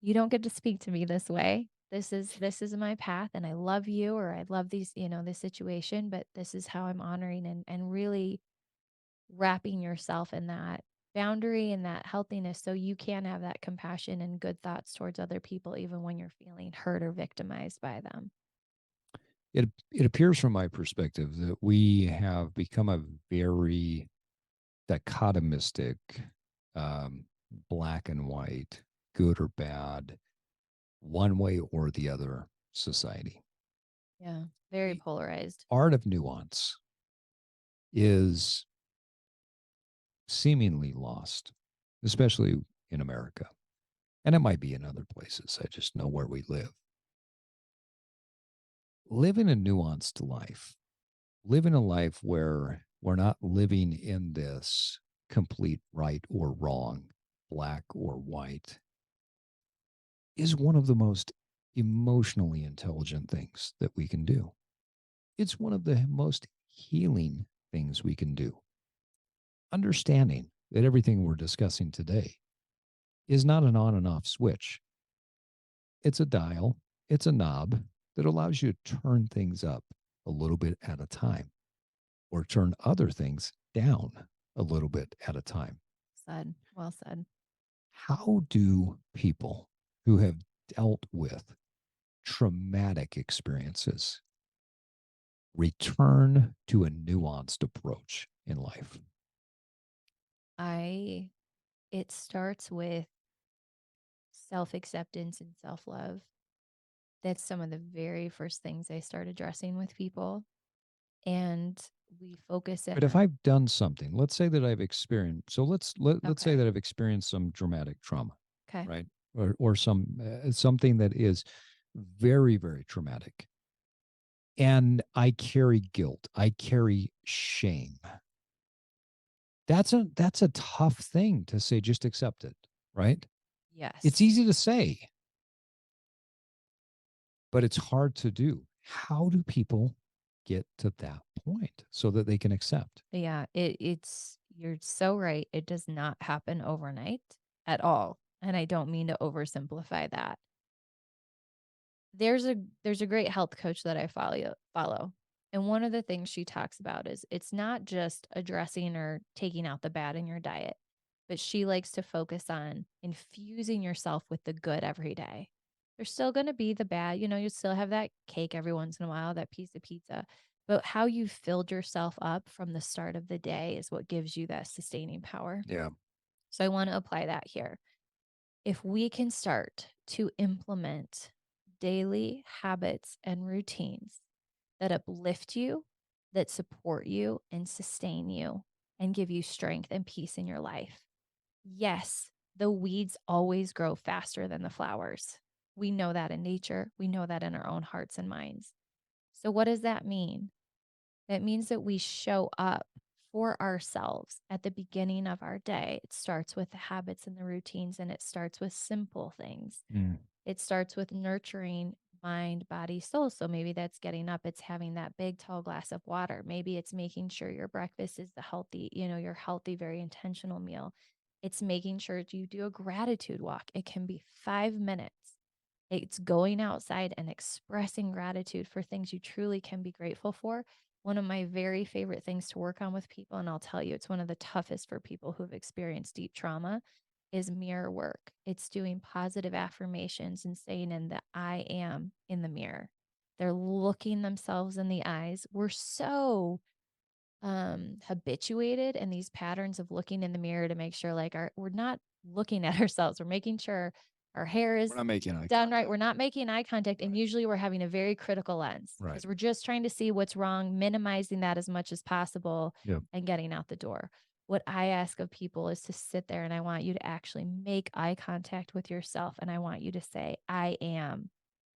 you don't get to speak to me this way. This is my path and I love you, or I love these, this situation, but this is how I'm honoring and really wrapping yourself in that boundary and that healthiness so you can have that compassion and good thoughts towards other people even when you're feeling hurt or victimized by them. It appears from my perspective that we have become a very dichotomistic, um, black and white, good or bad, one way or the other society. Yeah, very The polarized. art of nuance is seemingly lost, especially in America. And it might be in other places. I just know where we live. Living a nuanced life, living a life where we're not living in this complete right or wrong, black or white, is one of the most emotionally intelligent things that we can do. It's one of the most healing things we can do. Understanding that everything we're discussing today is not an on and off switch. It's a dial, it's a knob that allows you to turn things up a little bit at a time or turn other things down a little bit at a time. Said. Well said. How do people who have dealt with traumatic experiences return to a nuanced approach in life? I It starts with self-acceptance and self-love. That's some of the very first things I start addressing with people. And we focus in But if on, I've done something, let's say that I've experienced, so let's say okay. that I've experienced some dramatic trauma, Okay. right? Or some something that is very very traumatic, and I carry guilt, I carry shame. That's a tough thing to say. Just accept it, right? It's Yes. easy to say, but it's hard to do. How do people get to that point so that they can accept? Yeah, you're so right. It does not happen overnight at all. And I don't mean to oversimplify that. There's a great health coach that I follow. And one of the things she talks about is it's not just addressing or taking out the bad in your diet, but she likes to focus on infusing yourself with the good every day. There's still going to be the bad, you still have that cake every once in a while, that piece of pizza, but how you filled yourself up from the start of the day is what gives you that sustaining power. Yeah. So I want to apply that here. If we can start to implement daily habits and routines that uplift you, that support you and sustain you and give you strength and peace in your life. Yes, the weeds always grow faster than the flowers. We know that in nature. We know that in our own hearts and minds. So, what does that mean? That means that we show up for ourselves at the beginning of our day. It starts with the habits and the routines, and it starts with simple things. Mm. It starts with nurturing mind, body, soul. So maybe that's getting up, it's having that big, tall glass of water. Maybe it's making sure your breakfast is the healthy, your healthy, very intentional meal. It's making sure you do a gratitude walk. It can be 5 minutes. It's going outside and expressing gratitude for things you truly can be grateful for. One of my very favorite things to work on with people, and I'll tell you, it's one of the toughest for people who have experienced deep trauma, is mirror work. It's doing positive affirmations and saying in the I am in the mirror. They're looking themselves in the eyes. We're so habituated in these patterns of looking in the mirror to make sure like we're not looking at ourselves. We're making sure our hair We're is not making eye done right. contact. We're not making eye contact. And Right. usually we're having a very critical lens Right. because we're just trying to see what's wrong, minimizing that as much as possible Yeah. and getting out the door. What I ask of people is to sit there and I want you to actually make eye contact with yourself. And I want you to say, I am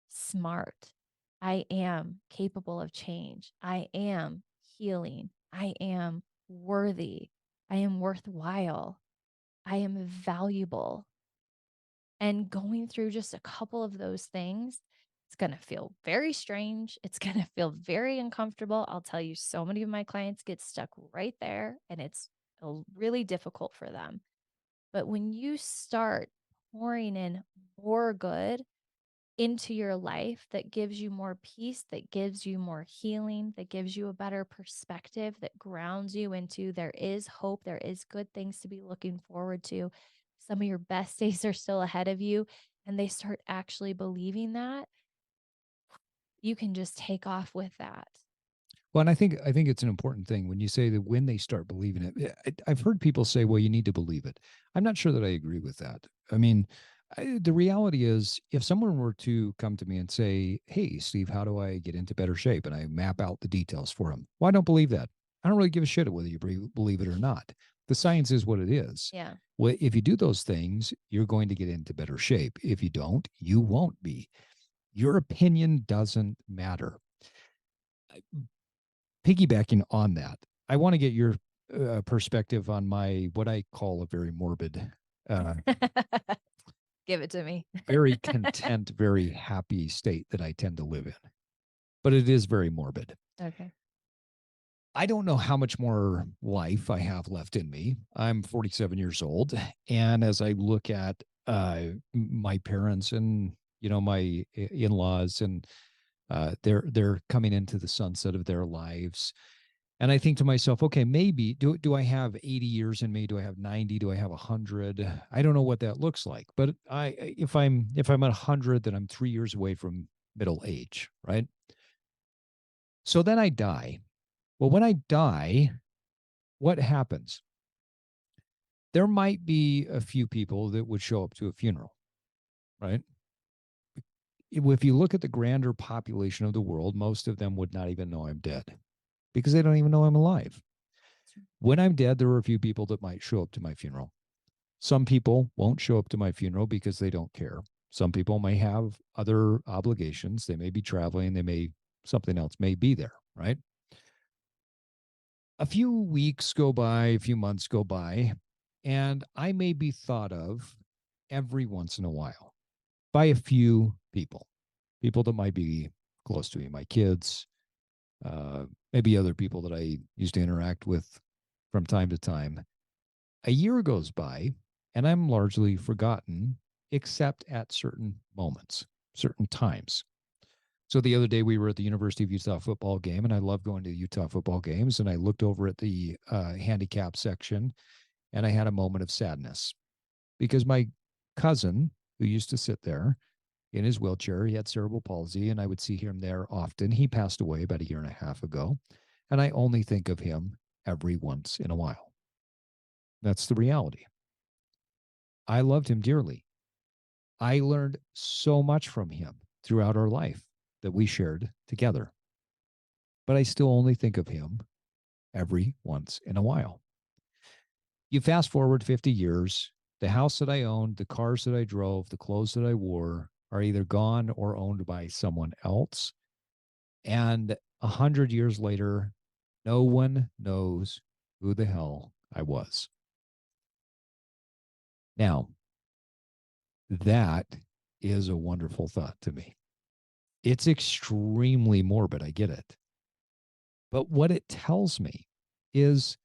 smart. I am capable of change. I am healing. I am worthy. I am worthwhile. I am valuable. And going through just a couple of those things, it's going to feel very strange. It's going to feel very uncomfortable. I'll tell you, so many of my clients get stuck right there, and it's really difficult for them. But when you start pouring in more good into your life that gives you more peace, that gives you more healing, that gives you a better perspective, that grounds you into there is hope, there is good things to be looking forward to. Some of your best days are still ahead of you, and they start actually believing that, you can just take off with that. Well, and I think it's an important thing when you say that when they start believing it. I've heard people say, "Well, you need to believe it." I'm not sure that I agree with that. I mean, the reality is, if someone were to come to me and say, "Hey, Steve, how do I get into better shape?" and I map out the details for them, well, I don't believe that. I don't really give a shit whether you believe it or not. The science is what it is. Yeah. Well, if you do those things, you're going to get into better shape. If you don't, you won't be. Your opinion doesn't matter. Piggybacking on that, I want to get your perspective on my what I call a very morbid, uh, Give it to me. very content, very happy state that I tend to live in. But it is very morbid. Okay. I don't know how much more life I have left in me. I'm 47 years old, and as I look at my parents and my in-laws, and they're coming into the sunset of their lives. And I think to myself, okay, maybe do I have 80 years in me? Do I have 90? Do I have 100? I don't know what that looks like. But if I'm at 100, then I'm 3 years away from middle age, right? So then I die. Well, when I die, what happens? There might be a few people that would show up to a funeral, right? If you look at the grander population of the world, most of them would not even know I'm dead because they don't even know I'm alive. When I'm dead, there are a few people that might show up to my funeral. Some people won't show up to my funeral because they don't care. Some people may have other obligations. They may be traveling. Something else may be there, right? A few weeks go by, a few months go by, and I may be thought of every once in a while by a few people that might be close to me, my kids, maybe other people that I used to interact with from time to time. A year goes by and I'm largely forgotten, except at certain moments, certain times. So the other day we were at the University of Utah football game, and I love going to Utah football games. And I looked over at the handicap section, and I had a moment of sadness because my cousin, who used to sit there in his wheelchair, he had cerebral palsy, and I would see him there often. He passed away about a year and a half ago, and I only think of him every once in a while. That's the reality. I loved him dearly. I learned so much from him throughout our life that we shared together. but I still only think of him every once in a while. You fast forward 50 years, the house that I owned, the cars that I drove, the clothes that I wore are either gone or owned by someone else. And 100 years later, no one knows who the hell I was. Now, that is a wonderful thought to me. It's extremely morbid. I get it. But what it tells me is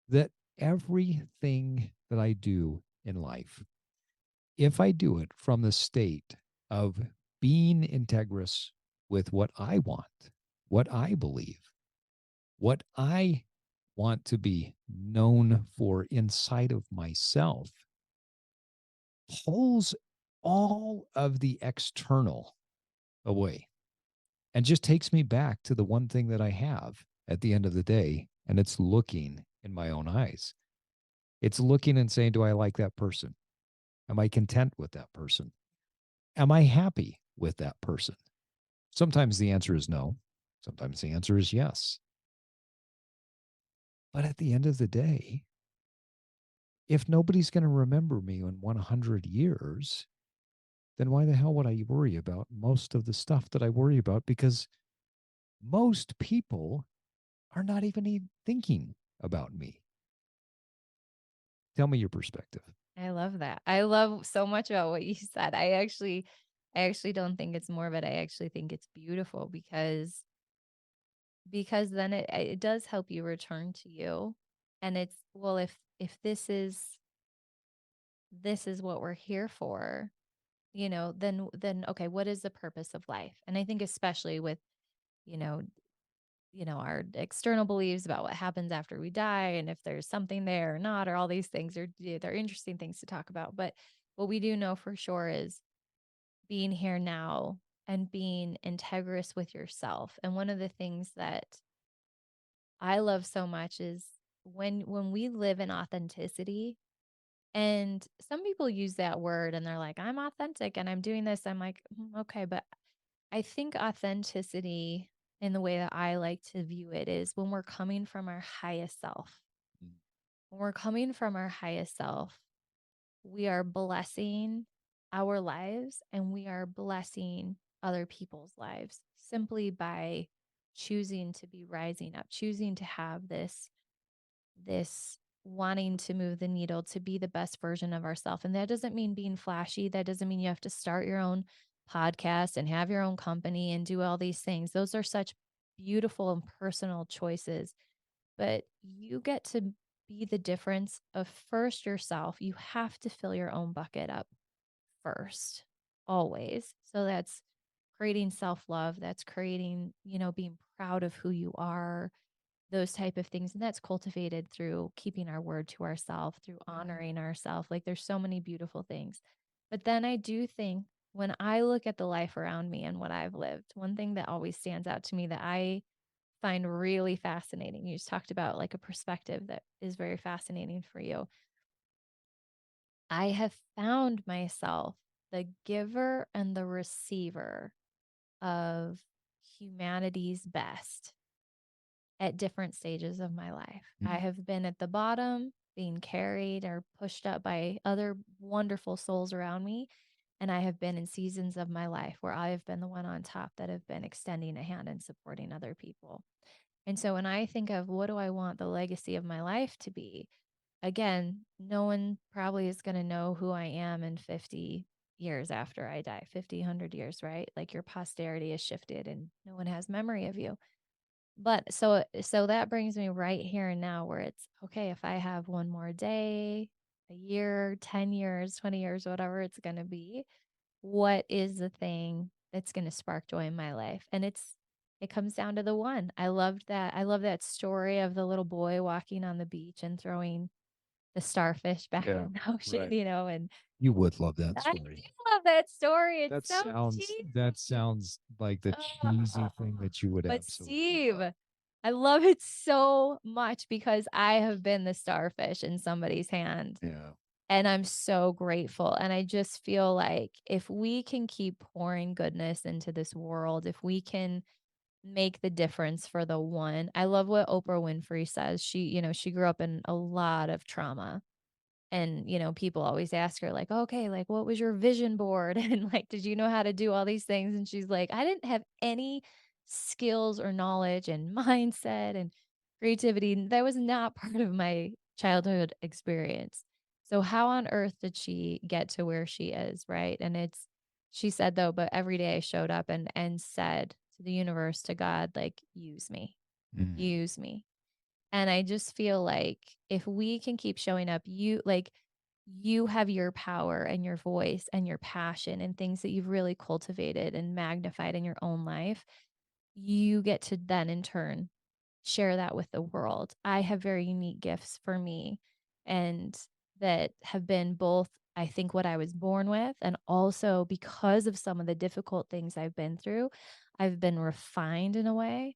that everything that I do in life, if I do it from the state of being integrous with what I want, what I believe, what I want to be known for inside of myself, pulls all of the external away and just takes me back to the one thing that I have at the end of the day. And it's looking in my own eyes. It's looking and saying, do I like that person? Am I content with that person? Am I happy with that person? Sometimes the answer is no. Sometimes the answer is yes. But at the end of the day, if nobody's going to remember me in 100 years, then why the hell would I worry about most of the stuff that I worry about? Because most people are not even thinking about me. Tell me your perspective. I love that. I love so much about what you said. I actually don't think it's morbid. I actually think it's beautiful because then it does help you return to you. And it's, well, if this is what we're here for, then okay, what is the purpose of life? And I think especially with, you know, our external beliefs about what happens after we die and if there's something there or not, or all these things are, yeah, they're interesting things to talk about. But what we do know for sure is being here now and being integrous with yourself. And one of the things that I love so much is when we live in authenticity. And some people use that word and they're like, I'm authentic and I'm doing this. I'm like, okay, but I think authenticity in the way that I like to view it is when we're coming from our highest self. When we're coming from our highest self, we are blessing our lives and we are blessing other people's lives simply by choosing to be rising up, choosing to have this wanting to move the needle to be the best version of ourselves. And that doesn't mean being flashy. That doesn't mean you have to start your own podcast and have your own company and do all these things. Those are such beautiful and personal choices. But you get to be the difference of first yourself. You have to fill your own bucket up first, always. So that's creating self love. That's creating, being proud of who you are, those type of things. And that's cultivated through keeping our word to ourselves, through honoring ourselves. Like there's so many beautiful things. But then I do think when I look at the life around me and what I've lived, one thing that always stands out to me that I find really fascinating, you just talked about like a perspective that is very fascinating for you. I have found myself the giver and the receiver of humanity's best at different stages of my life. I have been at the bottom, being carried or pushed up by other wonderful souls around me. And I have been in seasons of my life where I have been the one on top that have been extending a hand and supporting other people. And so when I think of what do I want the legacy of my life to be, again, no one probably is going to know who I am in 50 years after I die, 50, 100 years, right? Like your posterity is shifted and no one has memory of you. But so that brings me right here and now where it's okay, if I have one more day, a year, 10 years, 20 years, whatever it's going to be, what is the thing that's going to spark joy in my life? And it comes down to the one. I loved that. I love that story of the little boy walking on the beach and throwing the starfish back Yeah, in the ocean, right. and You would love that I do story. love that story. It's That so sounds that cheesy. sounds like the cheesy thing that you would But absolutely Steve, love. I love it so much because I have been the starfish in somebody's hand. Yeah. And I'm so grateful. And I just feel like if we can keep pouring goodness into this world, if we can make the difference for the one. I love what Oprah Winfrey says. She grew up in a lot of trauma. And, people always ask her, like, okay, like, what was your vision board? And like, did you know how to do all these things? And she's like, I didn't have any skills or knowledge and mindset and creativity. That was not part of my childhood experience. So, how on earth did she get to where she is? Right. She said, though, but every day I showed up and said to the universe, to God, like, Mm. use me. And I just feel like if we can keep showing up, you have your power and your voice and your passion and things that you've really cultivated and magnified in your own life. You get to then in turn share that with the world. I have very unique gifts for me and that have been both, I think, what I was born with, and also because of some of the difficult things I've been through, I've been refined in a way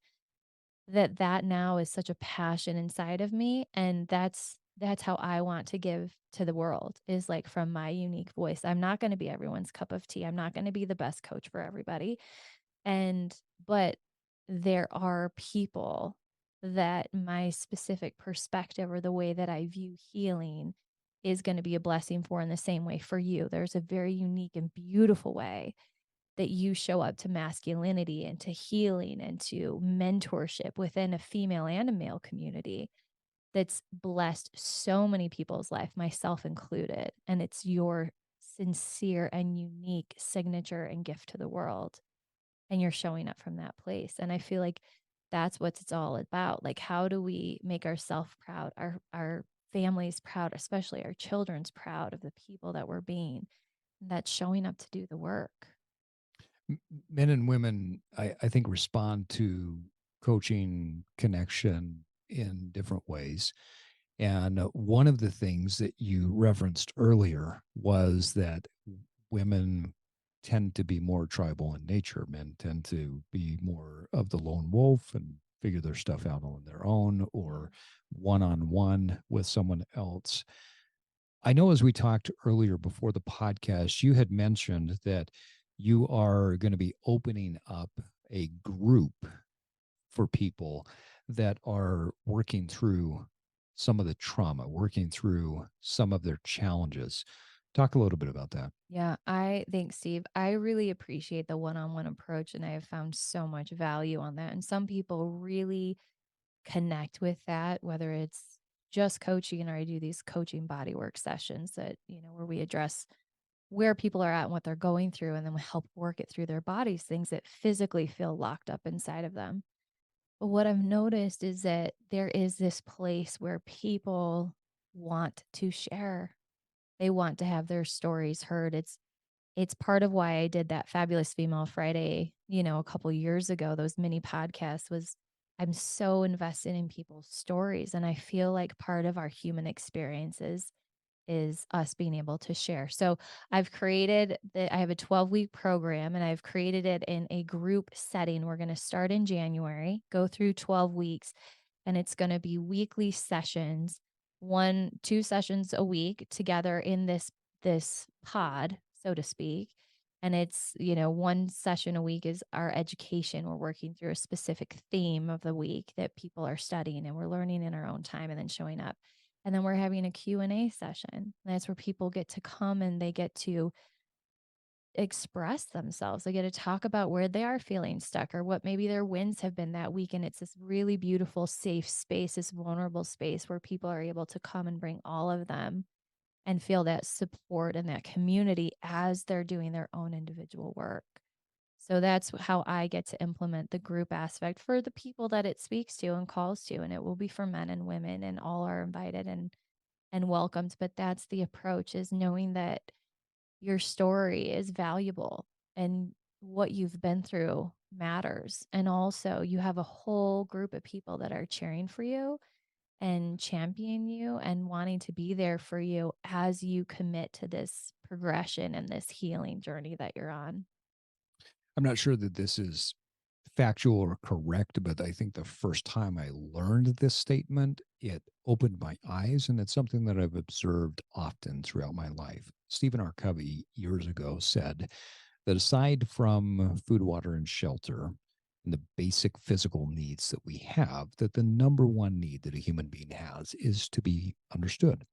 that now is such a passion inside of me, and that's how I want to give to the world, is like from my unique voice. I'm not gonna be everyone's cup of tea. I'm not gonna be the best coach for everybody. And but there are people that my specific perspective or the way that I view healing is gonna be a blessing for, in the same way for you. There's a very unique and beautiful way that you show up to masculinity and to healing and to mentorship within a female and a male community that's blessed so many people's life, myself included. And it's your sincere and unique signature and gift to the world. And you're showing up from that place. And I feel like that's what it's all about. Like, how do we make ourselves proud, our families proud, especially our children's proud of the people that we're being? And that's showing up to do the work. Men and women, I think, respond to coaching connection in different ways. And one of the things that you referenced earlier was that women tend to be more tribal in nature. Men tend to be more of the lone wolf and figure their stuff out on their own Yeah. or one on one with someone else. I know as we talked earlier before the podcast, you had mentioned that you are going to be opening up a group for people that are working through some of the trauma, working through some of their challenges. Talk a little bit about that. Yeah, I think, Steve, I really appreciate the one on one approach, and I have found so much value on that. And some people really connect with that, whether it's just coaching, or I do these coaching bodywork sessions that, where we address where people are at and what they're going through, and then we help work it through their bodies, things that physically feel locked up inside of them. But what I've noticed is that there is this place where people want to share. They want to have their stories heard. It's part of why I did that Fabulous Female Friday, a couple years ago. Those mini podcasts was, I'm so invested in people's stories, and I feel like part of our human experiences is us being able to share. So I have a 12-week program, and I've created it in a group setting. We're going to start in January, go through 12 weeks, and it's going to be weekly sessions, 2 sessions a week together in this pod, so to speak. And it's, one session a week is our education. We're working through a specific theme of the week that people are studying, and we're learning in our own time and then showing up. And then we're having a Q&A session. And that's where people get to come and they get to express themselves. They get to talk about where they are feeling stuck or what maybe their wins have been that week. And it's this really beautiful, safe space, this vulnerable space where people are able to come and bring all of them and feel that support and that community as they're doing their own individual work. So that's how I get to implement the group aspect for the people that it speaks to and calls to. And it will be for men and women, and all are invited and welcomed. But that's the approach, is knowing that your story is valuable and what you've been through matters. And also you have a whole group of people that are cheering for you and championing you and wanting to be there for you as you commit to this progression and this healing journey that you're on. I'm not sure that this is factual or correct, but I think the first time I learned this statement, it opened my eyes, and it's something that I've observed often throughout my life. Stephen R. Covey years ago said that aside from food, water, and shelter, and the basic physical needs that we have, that the number one need that a human being has is to be understood.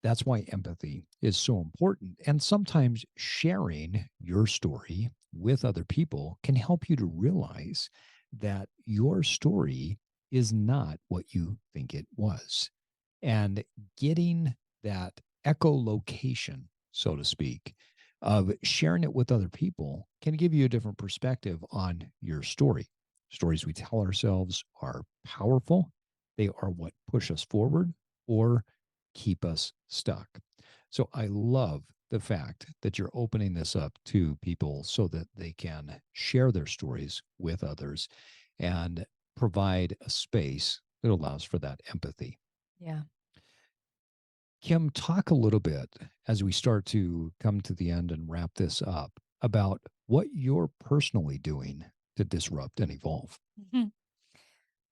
That's why empathy is so important. And sometimes sharing your story with other people can help you to realize that your story is not what you think it was. And getting that echolocation, so to speak, of sharing it with other people can give you a different perspective on your story. Stories we tell ourselves are powerful, they are what push us forward or keep us stuck. So I love the fact that you're opening this up to people so that they can share their stories with others and provide a space that allows for that empathy. Yeah. Kim, talk a little bit as we start to come to the end and wrap this up about what you're personally doing to disrupt and evolve.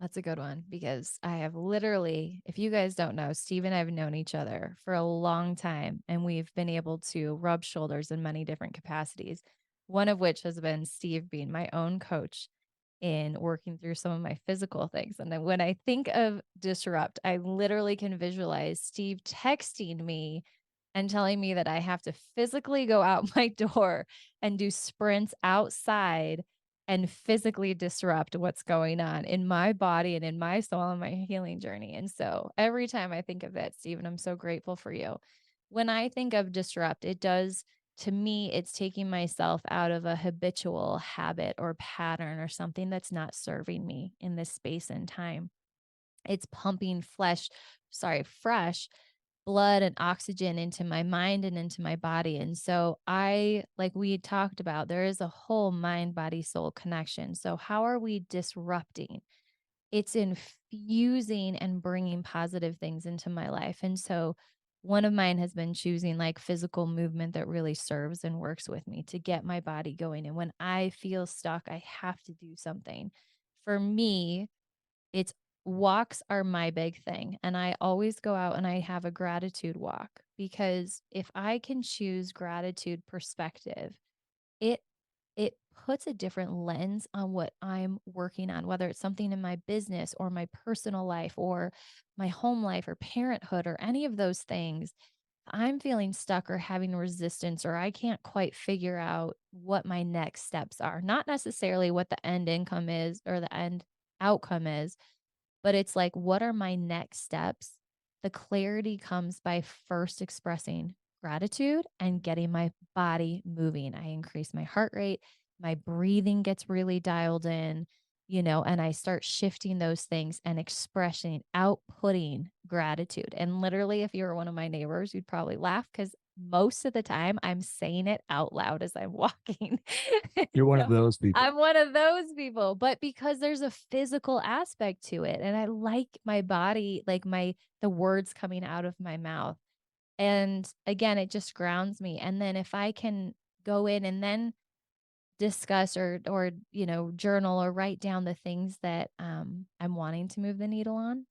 That's a good one because I have literally, if you guys don't know, Steve and I have known each other for a long time, and we've been able to rub shoulders in many different capacities. One of which has been Steve being my own coach in working through some of my physical things. And then when I think of disrupt, I literally can visualize Steve texting me and telling me that I have to physically go out my door and do sprints outside and physically disrupt what's going on in my body and in my soul and my healing journey. And so every time I think of that, Stephen, I'm so grateful for you. When I think of disrupt, it does, to me, it's taking myself out of a habitual habit or pattern or something that's not serving me in this space and time. It's pumping fresh blood and oxygen into my mind and into my body. And so like we had talked about, there is a whole mind, body, soul connection. So how are we disrupting? It's infusing and bringing positive things into my life. And so one of mine has been choosing like physical movement that really serves and works with me to get my body going. And when I feel stuck, I have to do something. For me, it's walks are my big thing, and I always go out and I have a gratitude walk because if I can choose gratitude perspective, it it puts a different lens on what I'm working on, whether it's something in my business or my personal life or my home life or parenthood or any of those things. I'm feeling stuck or having resistance, or I can't quite figure out what my next steps are. Not necessarily what the end income is or the end outcome is, but it's like, what are my next steps? The clarity comes by first expressing gratitude and getting my body moving. I increase my heart rate, my breathing gets really dialed in, and I start shifting those things and expressing, outputting gratitude. And literally, if you were one of my neighbors, you'd probably laugh because most of the time I'm saying it out loud as I'm walking. You're one of So those people. I'm one of those people, but because there's a physical aspect to it and I like my body, like the words coming out of my mouth. And again, it just grounds me. And then if I can go in and then discuss or journal or write down the things that I'm wanting to move the needle on,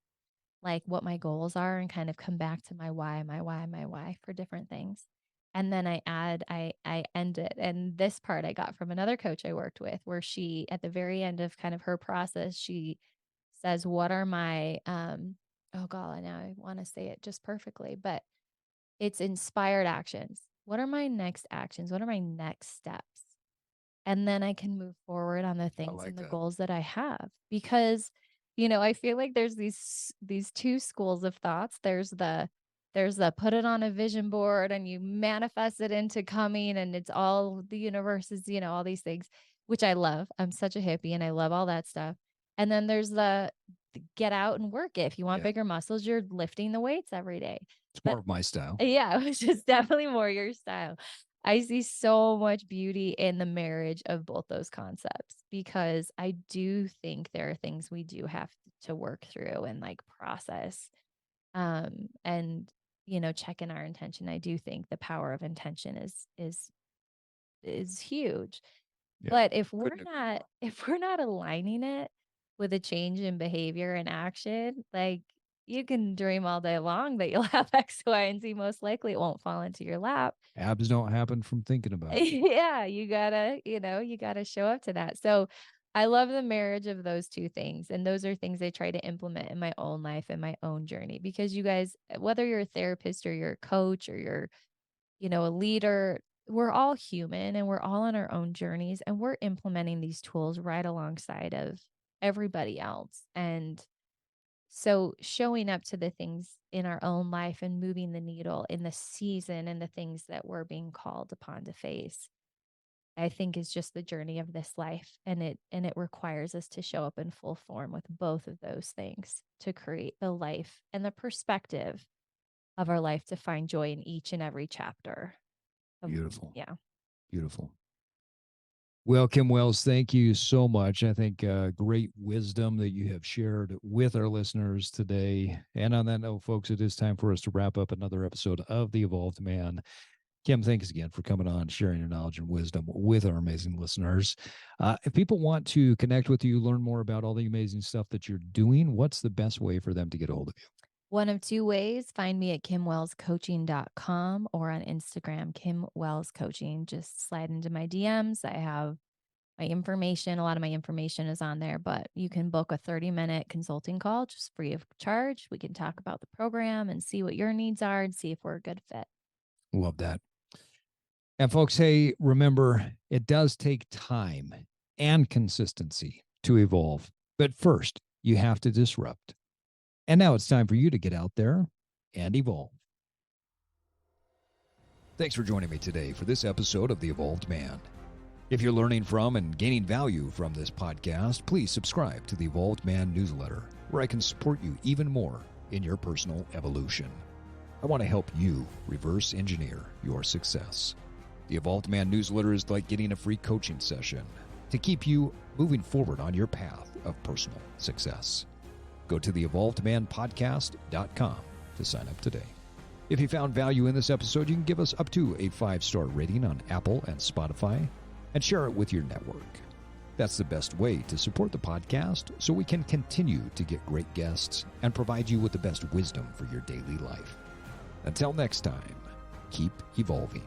like what my goals are, and kind of come back to my why for different things. And then I end it. And this part I got from another coach I worked with, where she, at the very end of kind of her process, she says, what are my, oh God, now I want to say it just perfectly, but it's inspired actions. What are my next actions? What are my next steps? And then I can move forward on the I things like and the that. goals that I have because I feel like there's these two schools of thoughts. There's the put it on a vision board and you manifest it into coming, and it's all the universe is, all these things, which I love. I'm such a hippie and I love all that stuff. And then there's the get out and work it. If you want Yeah, bigger muscles, you're lifting the weights every day. it's more But of my style. yeah, which is definitely more your style. I see so much beauty in the marriage of both those concepts because I do think there are things we do have to work through and like process. And check in our intention. I do think the power of intention is huge. Yeah, But if we're couldn't agree not more. if we're not aligning it with a change in behavior and action, like you can dream all day long that you'll have X, Y, and Z. Most likely it won't fall into your lap. Abs don't happen from thinking about it. Yeah, you gotta show up to that. So I love the marriage of those two things. And those are things I try to implement in my own life and my own journey. Because you guys, whether you're a therapist or you're a coach or you're, a leader, we're all human and we're all on our own journeys and we're implementing these tools right alongside of everybody else. And so showing up to the things in our own life and moving the needle in the season and the things that we're being called upon to face, I think is just the journey of this life. And it requires us to show up in full form with both of those things to create the life and the perspective of our life to find joy in each and every chapter. Beautiful. Yeah. Beautiful. Well, Kim Wells, thank you so much. I think great wisdom that you have shared with our listeners today. And on that note, folks, it is time for us to wrap up another episode of The Evolved Man. Kim, thanks again for coming on, sharing your knowledge and wisdom with our amazing listeners. If people want to connect with you, learn more about all the amazing stuff that you're doing, what's the best way for them to get a hold of you? One of two ways. Find me at kimwellscoaching.com or on Instagram, Kim Wells Coaching. Just slide into my DMs. I have my information. A lot of my information is on there, but you can book a 30-minute consulting call just free of charge. We can talk about the program and see what your needs are and see if we're a good fit. Love that. And folks, hey, remember, it does take time and consistency to evolve. But first, you have to disrupt. And now it's time for you to get out there and evolve. Thanks for joining me today for this episode of The Evolved Man. If you're learning from and gaining value from this podcast, please subscribe to the Evolved Man newsletter, where I can support you even more in your personal evolution. I want to help you reverse engineer your success. The Evolved Man newsletter is like getting a free coaching session to keep you moving forward on your path of personal success. Go to theevolvedmanpodcast.com to sign up today. If you found value in this episode, you can give us up to a 5-star rating on Apple and Spotify and share it with your network. That's the best way to support the podcast so we can continue to get great guests and provide you with the best wisdom for your daily life. Until next time, keep evolving.